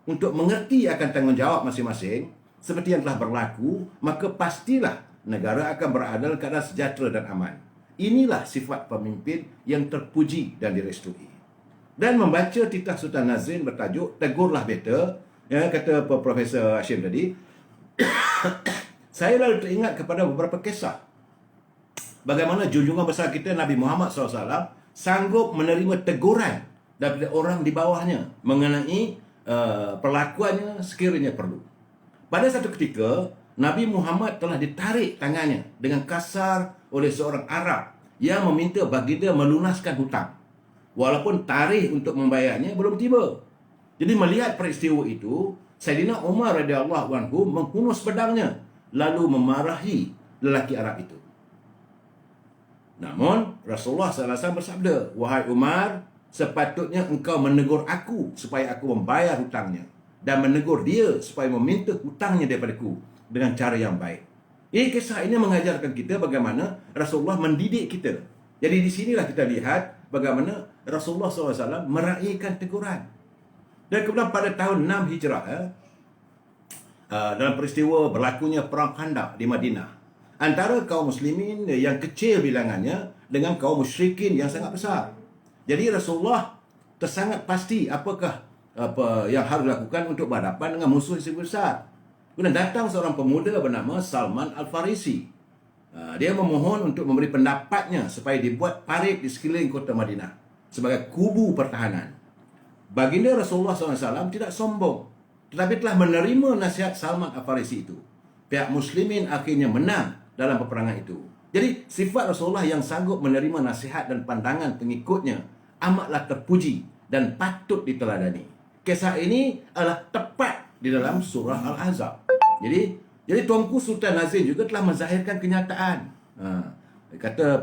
untuk mengerti akan tanggungjawab masing-masing seperti yang telah berlaku, maka pastilah negara akan berada dalam keadaan sejahtera dan aman. Inilah sifat pemimpin yang terpuji dan direstui. Dan membaca titah Sultan Nazrin bertajuk Tegurlah Beta, ya, kata Profesor Hashim tadi, saya lalu teringat kepada beberapa kisah bagaimana junjungan besar kita Nabi Muhammad SAW sanggup menerima teguran daripada orang di bawahnya mengenai perlakuannya sekiranya perlu. Pada satu ketika, Nabi Muhammad telah ditarik tangannya dengan kasar oleh seorang Arab yang meminta Baginda melunaskan hutang, walaupun tarikh untuk membayarnya belum tiba. Jadi melihat peristiwa itu, Saidina Umar radhiyallahu anhu menghunus pedangnya lalu memarahi lelaki Arab itu. Namun Rasulullah SAW bersabda, "Wahai Umar, sepatutnya engkau menegur aku supaya aku membayar hutangnya, dan menegur dia supaya meminta hutangnya daripadaku dengan cara yang baik." Kisah ini mengajarkan kita bagaimana Rasulullah mendidik kita. Jadi di sinilah kita lihat bagaimana Rasulullah SAW meraihkan teguran. Dan kemudian pada tahun 6 Hijrah, dalam peristiwa berlakunya Perang Khandaq di Madinah, antara kaum muslimin yang kecil bilangannya dengan kaum musyrikin yang sangat besar. Jadi Rasulullah tersangat pasti apa yang harus dilakukan untuk berhadapan dengan musuh yang sangat besar. Kemudian datang seorang pemuda bernama Salman Al-Farisi. Dia memohon untuk memberi pendapatnya supaya dibuat parit di sekeliling kota Madinah sebagai kubu pertahanan. Baginda Rasulullah SAW tidak sombong, tetapi telah menerima nasihat Salman Al-Farisi itu. Pihak muslimin akhirnya menang dalam peperangan itu. Jadi sifat Rasulullah yang sanggup menerima nasihat dan pandangan pengikutnya amatlah terpuji dan patut diteladani. Kisah ini adalah tepat di dalam surah Al-Ahzab. Jadi Tuanku Sultan Nazrin juga telah menzahirkan kenyataan. Kata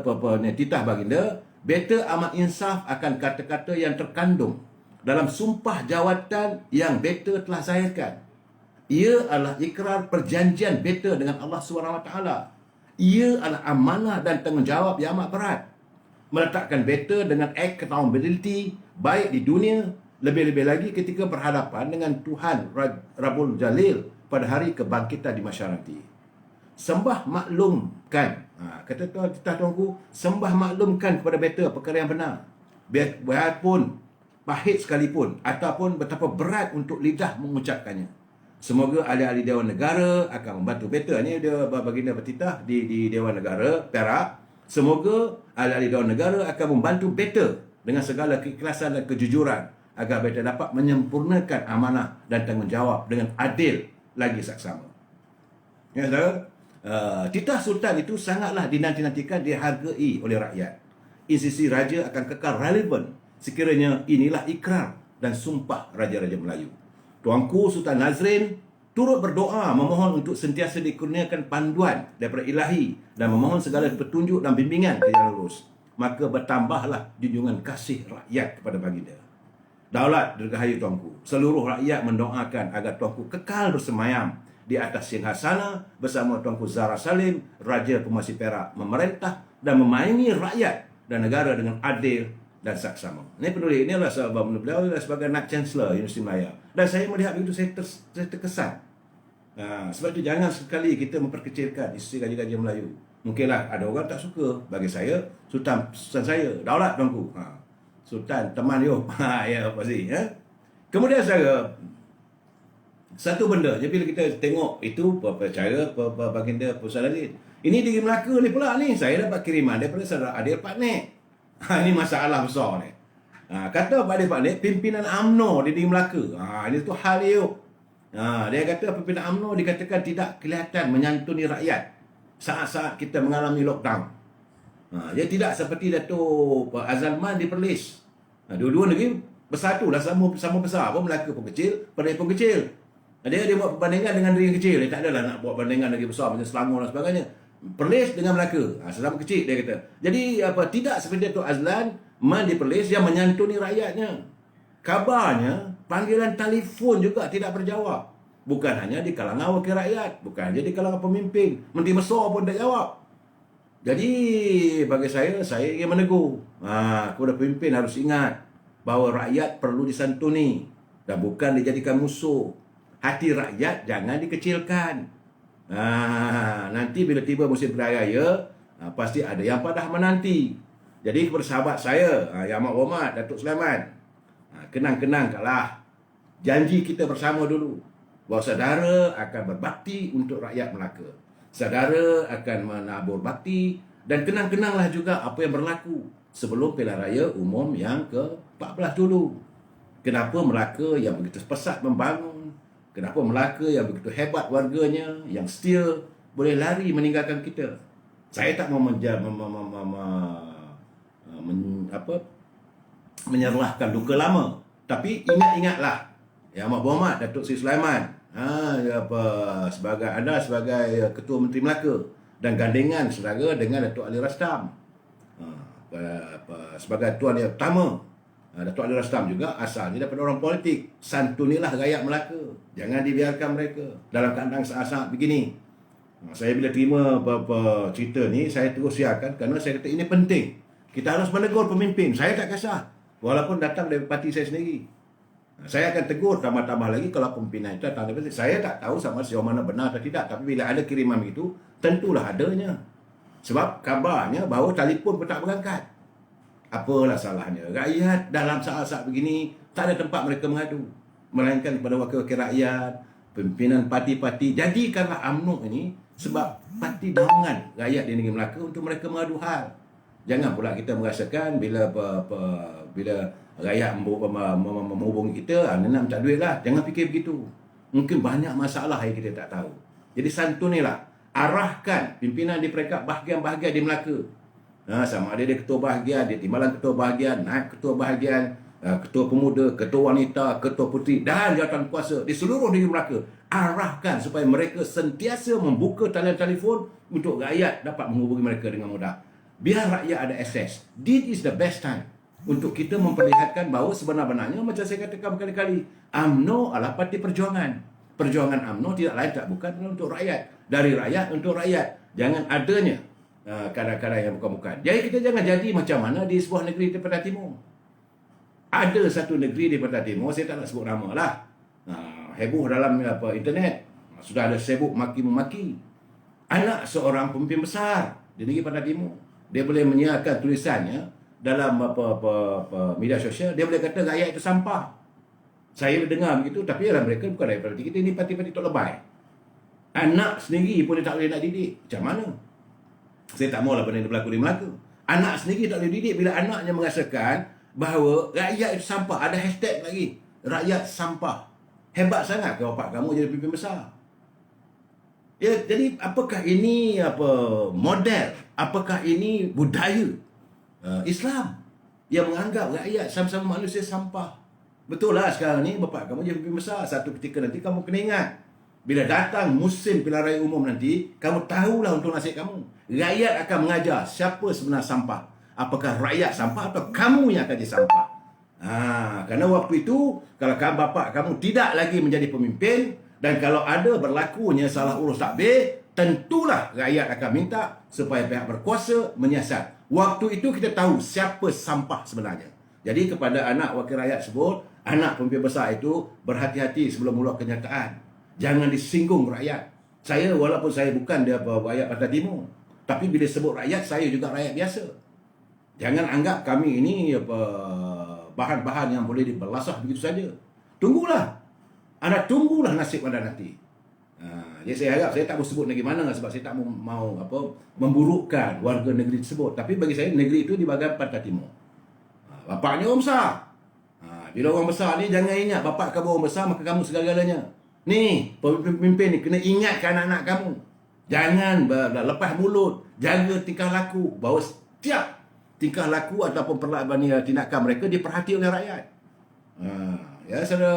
titah Baginda, beta amat insaf akan kata-kata yang terkandung dalam sumpah jawatan yang beta telah zahirkan. Ia adalah ikrar perjanjian beta dengan Allah SWT. Ia adalah amanah dan tanggungjawab yang amat berat. Meletakkan better dengan accountability baik di dunia, lebih-lebih lagi ketika berhadapan dengan Tuhan Rabbul Jalil pada hari kebangkitan di mahsyar nanti. Sembah maklumkan, kata tuanku, sembah maklumkan kepada better perkara yang benar. Biarpun pahit sekalipun ataupun betapa berat untuk lidah mengucapkannya. Semoga ahli-ahli Dewan Negara akan membantu better. Ini dia baginda bertitah di Dewan Negara Perak. Semoga ahli-ahli Dewan Negara akan membantu better dengan segala keikhlasan dan kejujuran agar better dapat menyempurnakan amanah dan tanggungjawab dengan adil lagi saksama. Ya, saudara, titah sultan itu sangatlah dinanti-nantikan, dihargai oleh rakyat. Institusi raja akan kekal relevan sekiranya inilah ikrar dan sumpah raja-raja Melayu. Tuanku Sultan Nazrin turut berdoa memohon untuk sentiasa dikurniakan panduan daripada ilahi dan memohon segala petunjuk dan bimbingan ke jalan lurus. Maka bertambahlah junjungan kasih rakyat kepada baginda. Daulat dirgahayu tuanku, seluruh rakyat mendoakan agar tuanku kekal bersemayam di atas singgasana bersama tuanku Zahra Salim, Raja Pemasih Perak, memerintah dan memaingi rakyat dan negara dengan adil dan saksama. Ini penulis ini adalah sebab beliau adalah sebagai Naib Chancellor Universiti Malaya. Dan saya melihat begitu, saya terkesan. Sebab itu jangan sekali kita memperkecilkan institusi Raja-Raja Melayu. Mungkinlah ada orang tak suka. Bagi saya, Sultan saya, daulat tuanku. Sultan teman yo. Ya pasti. Kemudian saya satu benda je bila kita tengok itu cara baginda Pusat Aziz. Ini di Melaka ni pula ni. Saya dapat kiriman daripada saudara Adil Pak Nek. Ini masalah besar ni. Kata Pak Adil Pak Nek, pimpinan UMNO di Melaka. Ini tu hal dia. Dia kata pimpinan UMNO dikatakan tidak kelihatan menyantuni rakyat saat-saat kita mengalami lockdown. Dia tidak seperti Datuk Azalman di Perlis. Dua-dua negeri bersatu dah sama besar. Apa Melaka pun kecil, Perlis pun kecil. Dia buat perbandingan dengan negeri yang kecil. Dia tak adalah nak buat perbandingan negeri besar macam Selangor dan sebagainya. Perlis dengan Melaka, sesama kecil dia kata. Jadi tidak seperti Datuk Azlan Man di Perlis yang menyantuni rakyatnya. Kabarnya panggilan telefon juga tidak berjawab. Bukan hanya di kalangan wakil rakyat, bukan hanya di kalangan pemimpin, menteri besar pun tak jawab. Jadi bagi saya ingin menegur kepada pemimpin harus ingat bahawa rakyat perlu disantuni dan bukan dijadikan musuh. Hati rakyat jangan dikecilkan. Nanti bila tiba musim raya, pasti ada yang padah menanti. Jadi kepada sahabat saya, Yang Amat Hormat Datuk Sulaiman, kenang-kenangkanlah janji kita bersama dulu bahawa saudara akan berbakti untuk rakyat Melaka. Saudara akan menabur bakti dan kenang-kenanglah juga apa yang berlaku sebelum pilihan raya umum yang ke-14 dulu. Kenapa Melaka yang begitu pesat membangun? Kenapa Melaka yang begitu hebat warganya, yang still boleh lari meninggalkan kita? Saya tak mau menyerahkan duka lama. Tapi ingatlah, Yang Amat Berhormat Datuk Seri Sulaiman, sebagai Ketua Menteri Melaka dan gandengan saudara dengan Datuk Ali Rastam sebagai Tuan Yang Utama. Datuk Ali Rastam juga asalnya daripada orang politik. Santunilah rakyat Melaka. Jangan dibiarkan mereka dalam keadaan saat-saat begini. Saya bila terima beberapa cerita ni, saya terus siarkan kerana saya kata ini penting. Kita harus menegur pemimpin. Saya tak kisah. Walaupun datang dari parti saya sendiri. Saya akan tegur tambah-tambah lagi kalau pimpinan itu datang dari parti. Saya tak tahu sama sejauh mana benar atau tidak. Tapi bila ada kiriman begitu, tentulah adanya. Sebab kabarnya bahawa telefon pun tak berangkat. Apalah salahnya? Rakyat dalam saat-saat begini tak ada tempat mereka mengadu. Melainkan kepada wakil-wakil rakyat, pimpinan parti-parti. Jadikanlah UMNO ini sebab parti naungan rakyat di negeri Melaka untuk mereka mengadu hal. Jangan pula kita merasakan bila rakyat menghubungi kita, nak minta duit lah. Jangan fikir begitu. Mungkin banyak masalah yang kita tak tahu. Jadi santunilah. Arahkan pimpinan di peringkat bahagian-bahagian di Melaka. Sama ada dia ketua bahagian, dia timbalan ketua bahagian, naib ketua bahagian, ketua pemuda, ketua wanita, ketua puteri dan jawatan kuasa di seluruh negeri Melaka. Arahkan supaya mereka sentiasa membuka talian telefon untuk rakyat dapat menghubungi mereka dengan mudah. Biar rakyat ada akses. This is the best time untuk kita memperlihatkan bahawa sebenar-benarnya macam saya katakan berkali-kali, UMNO adalah parti perjuangan. Perjuangan UMNO tidak lain tak bukan untuk rakyat. Dari rakyat untuk rakyat. Jangan adanya kadang-kadang yang bukan-bukan. Jadi kita jangan jadi macam mana di sebuah negeri di Pantai Timur. Ada satu negeri di Pantai Timur, saya tak nak sebut nama lah. Heboh dalam internet. Sudah ada sebut maki-memaki. Anak seorang pemimpin besar di negeri Pantai Timur. Dia boleh menyiarkan tulisannya dalam media sosial. Dia boleh kata rakyat itu sampah. Saya dengar begitu, tapi mereka bukan daripada kita ni parti-parti tok lebay. Anak sendiri pun dia tak boleh nak didik. Macam mana? Saya tak maulah benda yang berlaku di Melaka. Anak sendiri tak boleh didik bila anaknya merasakan bahawa rakyat itu sampah. Ada hashtag lagi. Rakyat sampah. Hebat sangat ke bapak kamu jadi pemimpin besar? Ya, jadi apakah ini model? Apakah ini budaya Islam yang menganggap rakyat sama-sama manusia sampah? Betul lah sekarang ni bapak kamu jadi pemimpin besar. Satu ketika nanti kamu kena ingat. Bila datang musim pilihan raya umum nanti, kamu tahulah untuk nasib kamu. Rakyat akan mengajar siapa sebenar sampah. Apakah rakyat sampah atau kamu yang akan jadi sampah. Kerana waktu itu, kalau bapak kamu tidak lagi menjadi pemimpin, dan kalau ada berlakunya salah urus takbir, tentulah rakyat akan minta supaya pihak berkuasa menyiasat. Waktu itu kita tahu siapa sampah sebenarnya. Jadi kepada anak wakil rakyat sebut, anak pemimpin besar itu berhati-hati sebelum mula kenyataan. Jangan disinggung rakyat. Saya walaupun saya bukan dia rakyat Pantai Timur, tapi bila sebut rakyat, saya juga rakyat biasa. Jangan anggap kami ini bahan-bahan yang boleh dibelasah begitu saja. Tunggulah. Anda tunggulah nasib anda nanti. Jadi saya harap saya tak mau sebut negeri mana sebab saya tak mau memburukkan warga negeri tersebut. Tapi bagi saya negeri itu di bahagian Pantai Timur. Bapaknya orang besar. Bila orang besar ni jangan ingat bapak kamu orang besar maka kamu segala-galanya. Ni, pemimpin ni kena ingatkan anak-anak kamu. Jangan lepas mulut, jaga tingkah laku. Bahawa setiap tingkah laku ataupun tindakan mereka diperhati oleh rakyat. Ya, saudara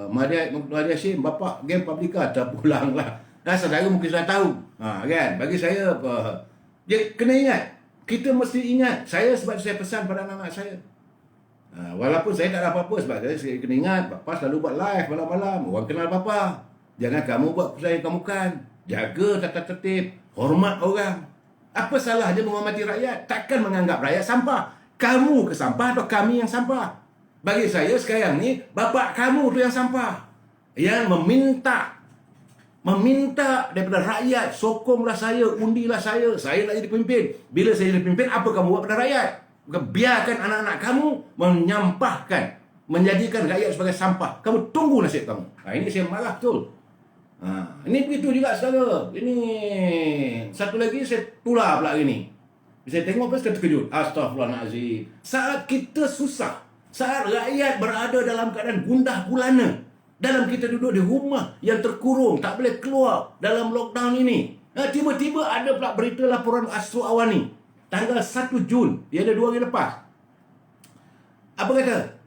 Mahdi Hashim, bapak game Publica terpulang lah. Saudara mungkin sudah tahu. Kan? Bagi saya, dia kena ingat. Kita mesti ingat. Sebab saya pesan pada anak-anak saya. Walaupun saya tak ada apa-apa sebab saya kena ingat bapa selalu buat live malam-malam. Orang kenal bapa. Jangan kamu buat apa yang kamu kan. Jaga tata tertib, hormat orang. Apa salahnya menghormati rakyat? Takkan menganggap rakyat sampah. Kamu ke sampah atau kami yang sampah? Bagi saya sekarang ni bapa kamu tu yang sampah. Yang meminta daripada rakyat, sokonglah saya, undilah saya nak jadi pemimpin. Bila saya jadi pemimpin, apa kamu buat pada rakyat? Biarkan anak-anak kamu menyampahkan, menjadikan rakyat sebagai sampah. Kamu tunggu nasib kamu. Ini saya marah betul. Ini begitu juga saudara. Ini satu lagi saya tular pula hari ni. Saya tengok apa saya terkejut. Astaghfirullahaladzim. Saat kita susah, saat rakyat berada dalam keadaan gundah gulana, dalam kita duduk di rumah yang terkurung, tak boleh keluar dalam lockdown ini, tiba-tiba ada pula berita laporan Astro Awani. Tanggal 1 Jun, dia ada 2 hari lepas. Apa kata?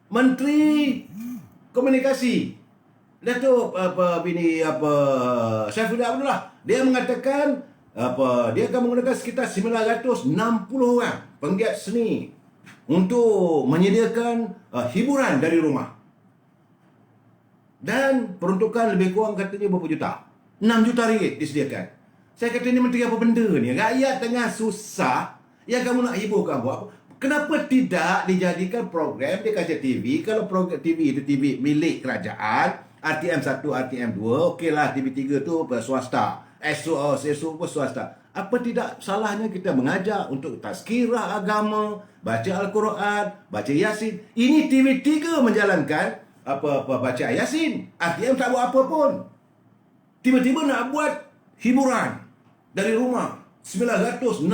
Menteri Komunikasi Datuk Syafiuddin Abdullah, dia mengatakan dia akan menggunakan sekitar 960 orang penggiat seni untuk menyediakan hiburan dari rumah. Dan peruntukan lebih kurang katanya berapa juta? 6 juta ringgit disediakan. Saya kata ni menteri apa benda ni? Rakyat tengah susah, yang kamu nak hiburkan buat apa? Kenapa tidak dijadikan program di kaca TV? Kalau program TV itu TV milik kerajaan, RTM 1, RTM 2, okeylah TV 3 tu swasta. SO pun swasta. Apa tidak salahnya kita mengajar untuk tazkirah agama, baca Al-Quran, baca Yasin. Ini TV 3 menjalankan baca Yasin. RTM tak buat apa pun. Tiba-tiba nak buat hiburan dari rumah. 960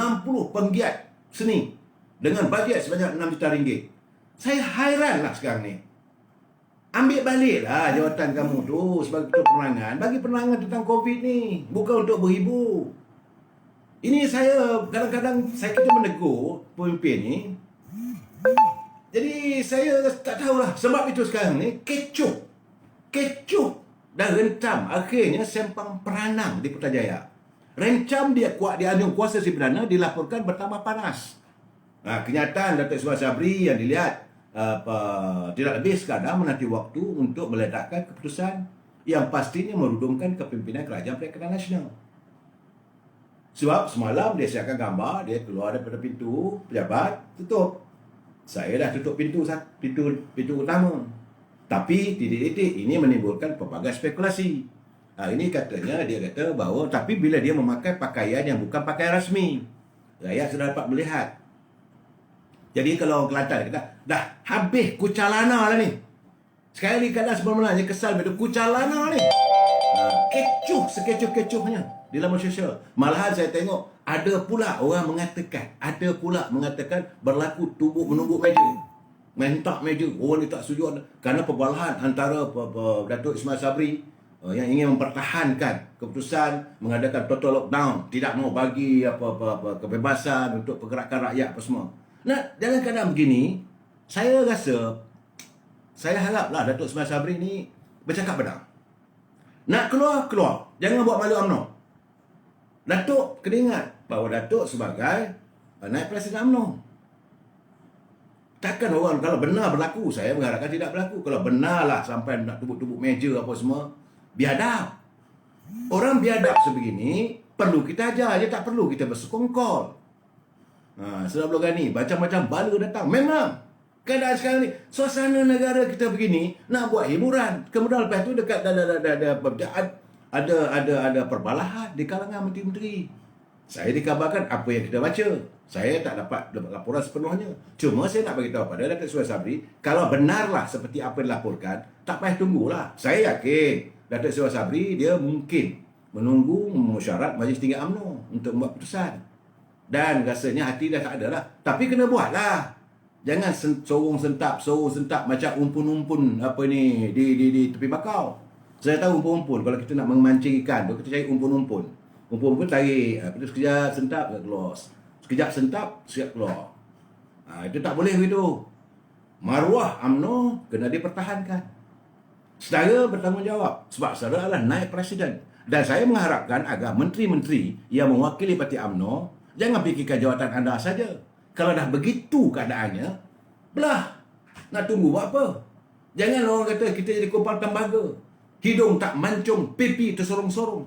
penggiat seni dengan bajet sebanyak 6 juta ringgit. Saya hairan lah sekarang ni. Ambil baliklah jawatan kamu tu sebagai ketua penerangan. Bagi penerangan tentang COVID ni, bukan untuk berhibur. Ini saya kadang-kadang kita menegur pemimpin ni. Jadi saya tak tahulah sebab itu sekarang ni kecoh dan rentam akhirnya sempang peranang di Putrajaya. Rencam dia kuat di anjung kuasa si perdana dilaporkan bertambah panas. Kenyataan Datuk Ismail Sabri yang dilihat tidak lebih sekadar menanti waktu untuk meletakkan keputusan yang pastinya merudumkan kepimpinan Kerajaan Perikatan Nasional. Sebab semalam dia siapkan gambar, dia keluar daripada pintu pejabat, tutup. Saya dah tutup pintu utama. Tapi titik-titik ini menimbulkan pelbagai spekulasi. Ini katanya, dia kata bahawa tapi bila dia memakai pakaian yang bukan pakaian rasmi, rakyat sudah dapat melihat. Jadi kalau orang Kelantan kata, dah habis kucalana lah ni. Sekali kadang sebenarnya kesal bila kucalana ni. Kecoh, sekecoh-kecohnya di dalam sosial. Malahan saya tengok ada pula orang mengatakan berlaku tumbuk menumbuk meja. Mentak meja. Orang ni tak setuju kerana perbalahan antara Datuk Ismail Sabri yang ingin mempertahankan keputusan mengadakan total lockdown, tidak mau bagi kebebasan untuk pergerakan rakyat apa semua. Nah, dalam keadaan begini, saya haraplah Datuk Ismail Sabri ni bercakap benar. Nak keluar. Jangan buat malu UMNO. Datuk kena ingat bahawa Datuk sebagai naib Presiden UMNO. Takkan orang kalau benar berlaku, saya mengharapkan tidak berlaku. Kalau benarlah sampai nak tumbuk-tumbuk meja apa semua, biadab. Orang biadab sebegini perlu kita ajar, dia tak perlu kita bersekongkol. Sudah belum ni macam-macam bala datang. Memang keadaan sekarang ni, suasana negara kita begini, nak buat hiburan. Kemudian lepas tu dekat ada perbalahan di kalangan menteri-menteri. Saya dikabarkan apa yang kita baca. Saya tak dapat laporan sepenuhnya. Cuma saya nak beritahu pada Datuk Ismail Sabri, kalau benarlah seperti apa yang dilaporkan, tak payah tunggulah. Saya yakin Datuk Ismail Sabri dia mungkin menunggu mesyuarat Majlis Tinggi UMNO untuk membuat keputusan. Dan rasanya hati dah tak ada lah. Tapi kena buatlah. Jangan sorong sentap macam umpun-umpun di tepi bakau. Saya tahu umpun-umpun kalau kita nak memancing ikan, kita cari umpun-umpun. Umpun-umpun tarik, kita sekejap sentap, keluar. Sekejap sentap, siap keluar. Itu tak boleh begitu. Maruah UMNO kena dipertahankan. Saudara bertanggungjawab sebab saudara adalah naib presiden. Dan saya mengharapkan agar menteri-menteri yang mewakili parti UMNO jangan fikirkan jawatan anda saja. Kalau dah begitu keadaannya, belah. Nak tunggu buat apa? Jangan orang kata kita jadi kumpal tembaga. Hidung tak mancung, pipi tersorong-sorong.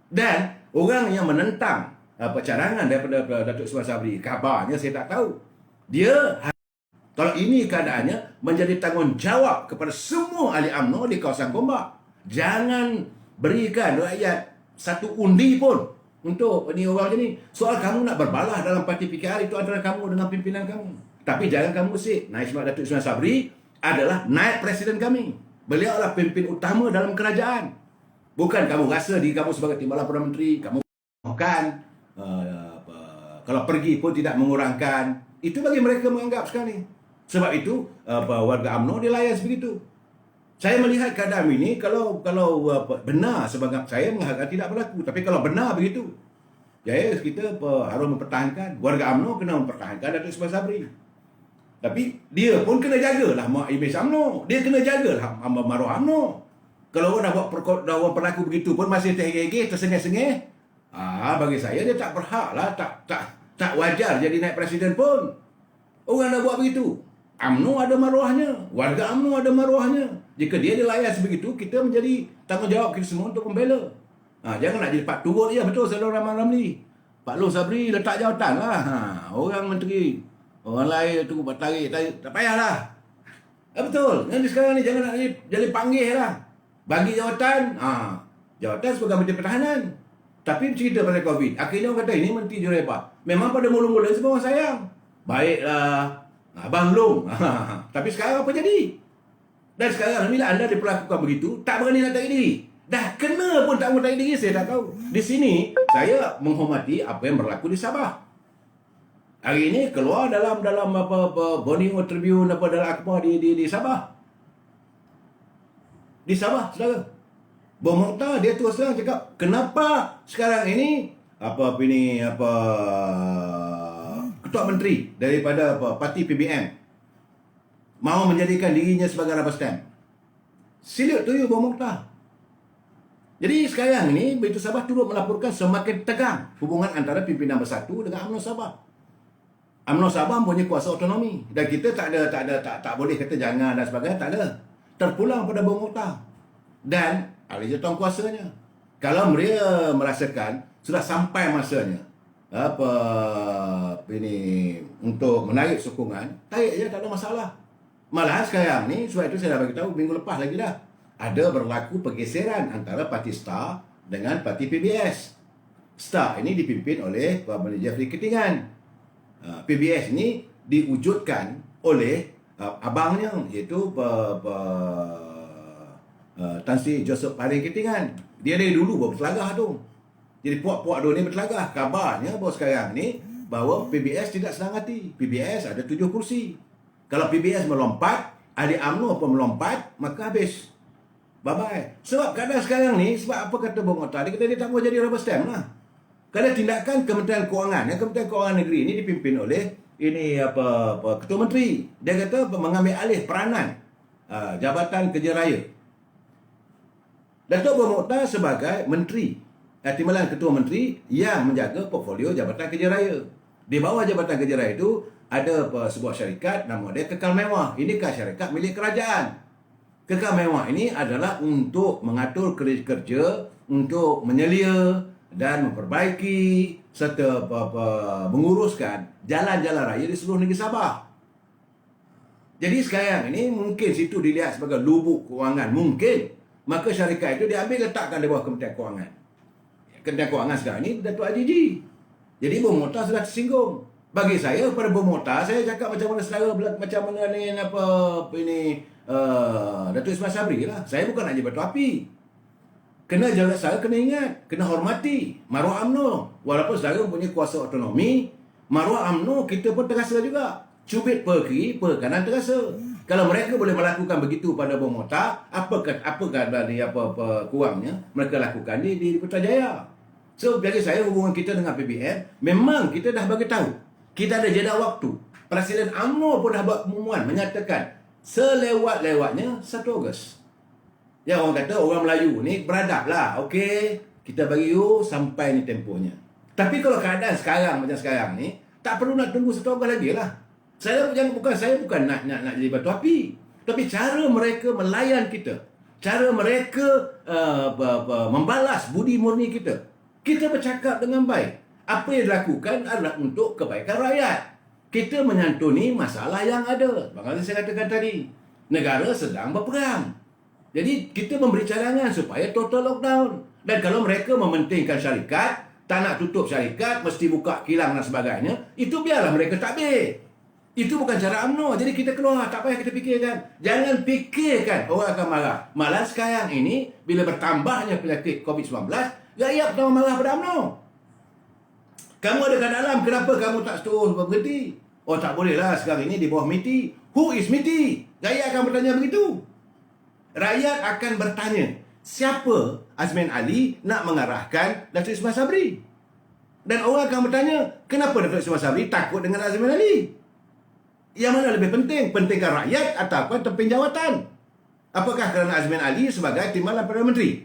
Dan orang yang menentang carangan daripada Datuk Ismail Sabri, kabarnya saya tak tahu. Dia, kalau ini keadaannya, menjadi tanggungjawab kepada semua ahli UMNO di kawasan Gombak. Jangan berikan rakyat satu undi pun untuk ni orang macam ni. Soal kamu nak berbalah dalam parti PKR itu antara kamu dengan pimpinan kamu. Tapi jangan kamu usik. Datuk Ismail Sabri adalah naib presiden kami. Beliau adalah pimpin utama dalam kerajaan. Bukan kamu rasa diri kamu sebagai timbalan Perdana Menteri, kamu bukan kalau pergi pun tidak mengurangkan. Itu bagi mereka menganggap sekali. Sebab itu warga UMNO dilayan sebegitu. Saya melihat keadaan ini kalau benar sebagai saya mengharapkan tidak berlaku. Tapi kalau benar begitu, ya kita harus mempertahankan. Warga UMNO kena mempertahankan Datuk Ismail Sabri. Tapi dia pun kena jagalah imej UMNO. Dia kena jagalah maruah UMNO. Kalau orang dah buat berlaku begitu pun masih terhegeh, tersengih-sengih, bagi saya dia tak berhak lah, tak wajar jadi naib presiden pun. Orang dah buat begitu. UMNO ada maruahnya, warga UMNO ada maruahnya. Jika dia dilayan sebegitu, kita menjadi tanggungjawab kita semua untuk membela. Jangan nak jadi Pak Turut je, betul Saudara Rahman Ramli. Pak Long Sabri letak jawatan lah. Orang menteri, orang lain tu buat tarik, tak payahlah. Betul. Yang sekarang ni jangan nak jadi panggil lah. Bagi jawatan, jawatan sebagai Menteri Pertahanan. Tapi cerita pasal COVID, akhirnya orang kata ini Menteri Jurulepas. Memang pada mula-mula semua orang sayang. Baiklah, Abang Long. Tapi sekarang apa jadi? Dan sekarang bila anda diperlakukan begitu, tak berani nak tarik diri. Dah kena pun tak mau tarik diri, saya tak tahu. Di sini, saya menghormati apa yang berlaku di Sabah. Hari ini keluar dalam Borneo Tribune dalam akhbar di Sabah. Di Sabah, saudara. Bung Mokhtar dia terus terang cakap, kenapa sekarang ini ketua menteri daripada parti PBM mahu menjadikan dirinya sebagai rubber stamp. Salute to you, Bung Mokhtar. Jadi sekarang ini Begitu Sabah turut melaporkan semakin tegang hubungan antara pimpinan bersatu dengan UMNO Sabah. UMNO Sabah mempunyai kuasa otonomi dan kita tak boleh kata jangan dan sebagainya, tak ada. Terpulang pada Bung Mokhtar. Dan ahli jawatan kuasanya. Kalau mereka merasakan sudah sampai masanya ini untuk menarik sokongan, tarik je, tak ada masalah. Malah sekarang ni, sebab itu saya dah bagi tahu minggu lepas lagi dah, ada berlaku pergeseran antara parti STAR dengan parti PBS. STAR ini dipimpin oleh Pak Menteri Jeffrey Ketingan. PBS ini diwujudkan oleh abangnya, iaitu Tan Sri Joseph Paring Ketingan. Dia dari dulu baru bertelagah tu. Jadi puak-puak dua ni bertelagah. Kabarnya bahawa sekarang ni bahawa PBS tidak senang hati. PBS ada 7 kursi. Kalau PBS melompat, ahli UMNO pun melompat, maka habis. Bye-bye. Sebab keadaan sekarang ni, sebab apa kata Bung Otak, dia kata dia tak mau jadi rubber stamp lah. Kerana tindakan Kementerian Kewangan, Kementerian Kewangan Negeri ini dipimpin oleh Ketua Menteri. Dia kata mengambil alih peranan Jabatan Kerja Raya. Datuk Bung Mokhtar sebagai Menteri, Timbalan Ketua Menteri yang menjaga portfolio Jabatan Kerja Raya. Di bawah Jabatan Kerja Raya itu ada sebuah syarikat, nama dia Kekal Mewah. Ini syarikat milik kerajaan. Kekal Mewah ini adalah untuk mengatur kerja, untuk menyelia dan memperbaiki serta menguruskan jalan-jalan raya di seluruh negeri Sabah. Jadi sekarang ini mungkin situ dilihat sebagai lubuk kewangan, mungkin. Maka syarikat itu diambil letakkan di bawah Kementerian Kewangan. Kementerian Kewangan sekarang ini Datuk Ajiji. Jadi Bung Mokhtar sudah tersinggung. Bagi saya, pada Bung Mokhtar, saya cakap macam mana saudara, macam mana dengan Datuk Ismail Sabri lah. Saya bukan nak jadi batu api. Kena jaga saya, kena ingat, kena hormati maruah UMNO. Walaupun saudara mempunyai kuasa otonomi, maruah UMNO kita pun terasa juga. Cubit per kiri, per kanan terasa. Kalau mereka boleh melakukan begitu pada Bung Mokhtar, apakah dari kurangnya mereka lakukan di Putrajaya. So, bagi saya hubungan kita dengan PBN, memang kita dah bagi tahu. Kita ada jeda waktu. Presiden UMNO pun dah buat pengumuman menyatakan selewat-lewatnya 1 Ogos. Ya, orang kata orang Melayu ni beradab lah. Okey, kita bagi you sampai ni tempohnya. Tapi kalau keadaan sekarang macam sekarang ni, tak perlu nak tunggu 1 Ogos lagi lah. Saya bukan nak jadi batu api, tapi cara mereka melayan kita, cara mereka membalas budi murni kita. Kita bercakap dengan baik. Apa yang dilakukan adalah untuk kebaikan rakyat. Kita menyantuni masalah yang ada. Bagaimana saya katakan tadi, negara sedang berperang. Jadi kita memberi cadangan supaya total lockdown. Dan kalau mereka mementingkan syarikat, tak nak tutup syarikat, mesti buka kilang dan sebagainya, itu biarlah mereka takbir. Itu bukan cara UMNO. Jadi kita keluar, tak payah kita fikirkan. Jangan fikirkan orang akan marah. Malah sekarang ini, bila bertambahnya penyakit COVID-19, rakyat pertama marah pada UMNO. Kamu ada kat dalam, kenapa kamu tak setuju berhenti? Oh, tak boleh lah sekarang ini di bawah MITI. Who is MITI? Rakyat akan bertanya begitu. Rakyat akan bertanya, siapa Azmin Ali nak mengarahkan Datuk Ismail Sabri? Dan orang akan bertanya, kenapa Datuk Ismail Sabri takut dengan Azmin Ali? Yang mana lebih penting? Pentingkan rakyat ataupun temping jawatan? Apakah kerana Azmin Ali sebagai timbalan Perdana Menteri?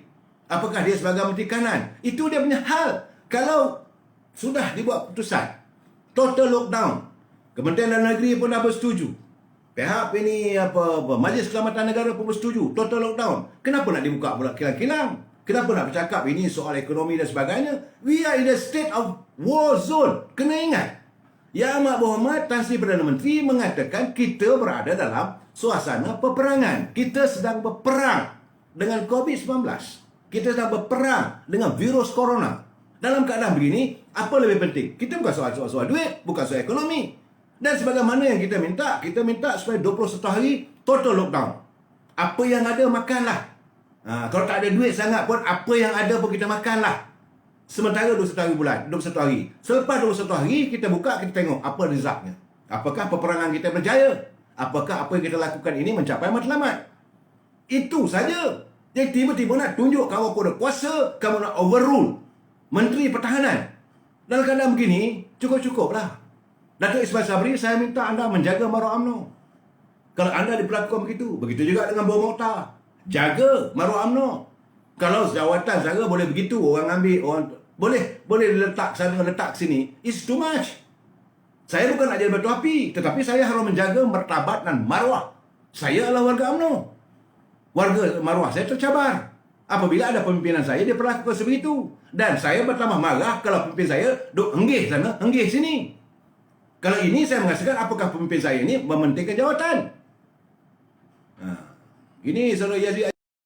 Apakah dia sebagai Menteri Kanan? Itu dia punya hal. Kalau sudah dibuat putusan total lockdown, Kementerian Dalam Negeri pun dah bersetuju, pihak ini Majlis Keselamatan Negara pun bersetuju total lockdown, kenapa nak dibuka pula kilang-kilang? Kenapa nak bercakap ini soal ekonomi dan sebagainya? We are in a state of war zone. Kena ingat, Yang Amat Berhormat Tan Sri Perdana Menteri mengatakan kita berada dalam suasana peperangan. Kita sedang berperang dengan COVID-19. Kita sedang berperang dengan virus corona. Dalam keadaan begini, apa lebih penting? Kita bukan soal duit, bukan soal ekonomi. Dan sebagaimana yang kita minta supaya 21 hari total lockdown. Apa yang ada, makanlah. Kalau tak ada duit sangat pun, apa yang ada pun kita makanlah. Sementara 21 hari. Selepas 21 hari, kita buka, kita tengok apa resultnya. Apakah peperangan kita berjaya? Apakah apa yang kita lakukan ini mencapai matlamat? Itu saja. Jadi tiba-tiba nak tunjuk kamu ada kuasa, kamu nak overrule Menteri Pertahanan. Dalam keadaan begini, cukup-cukuplah. Datuk Ismail Sabri, saya minta anda menjaga maruah UMNO. Kalau anda diperlakukan begitu juga dengan Bung Mokhtar. Jaga maruah UMNO. Kalau jawatan saya boleh begitu, orang ambil, orang boleh letak sana, letak sini, it's too much. Saya bukan nak jadi batu api, tetapi saya harus menjaga martabat dan maruah. Saya adalah warga UMNO. Warga maruah saya tercabar. Apabila ada pemimpinan saya, dia perlakukan sebegitu. Dan saya bertambah marah kalau pemimpin saya duk enggih sana, enggih sini. Kalau ini saya mengatakan apakah pemimpin saya ini mementingkan jawatan. Ini Saudara Yazid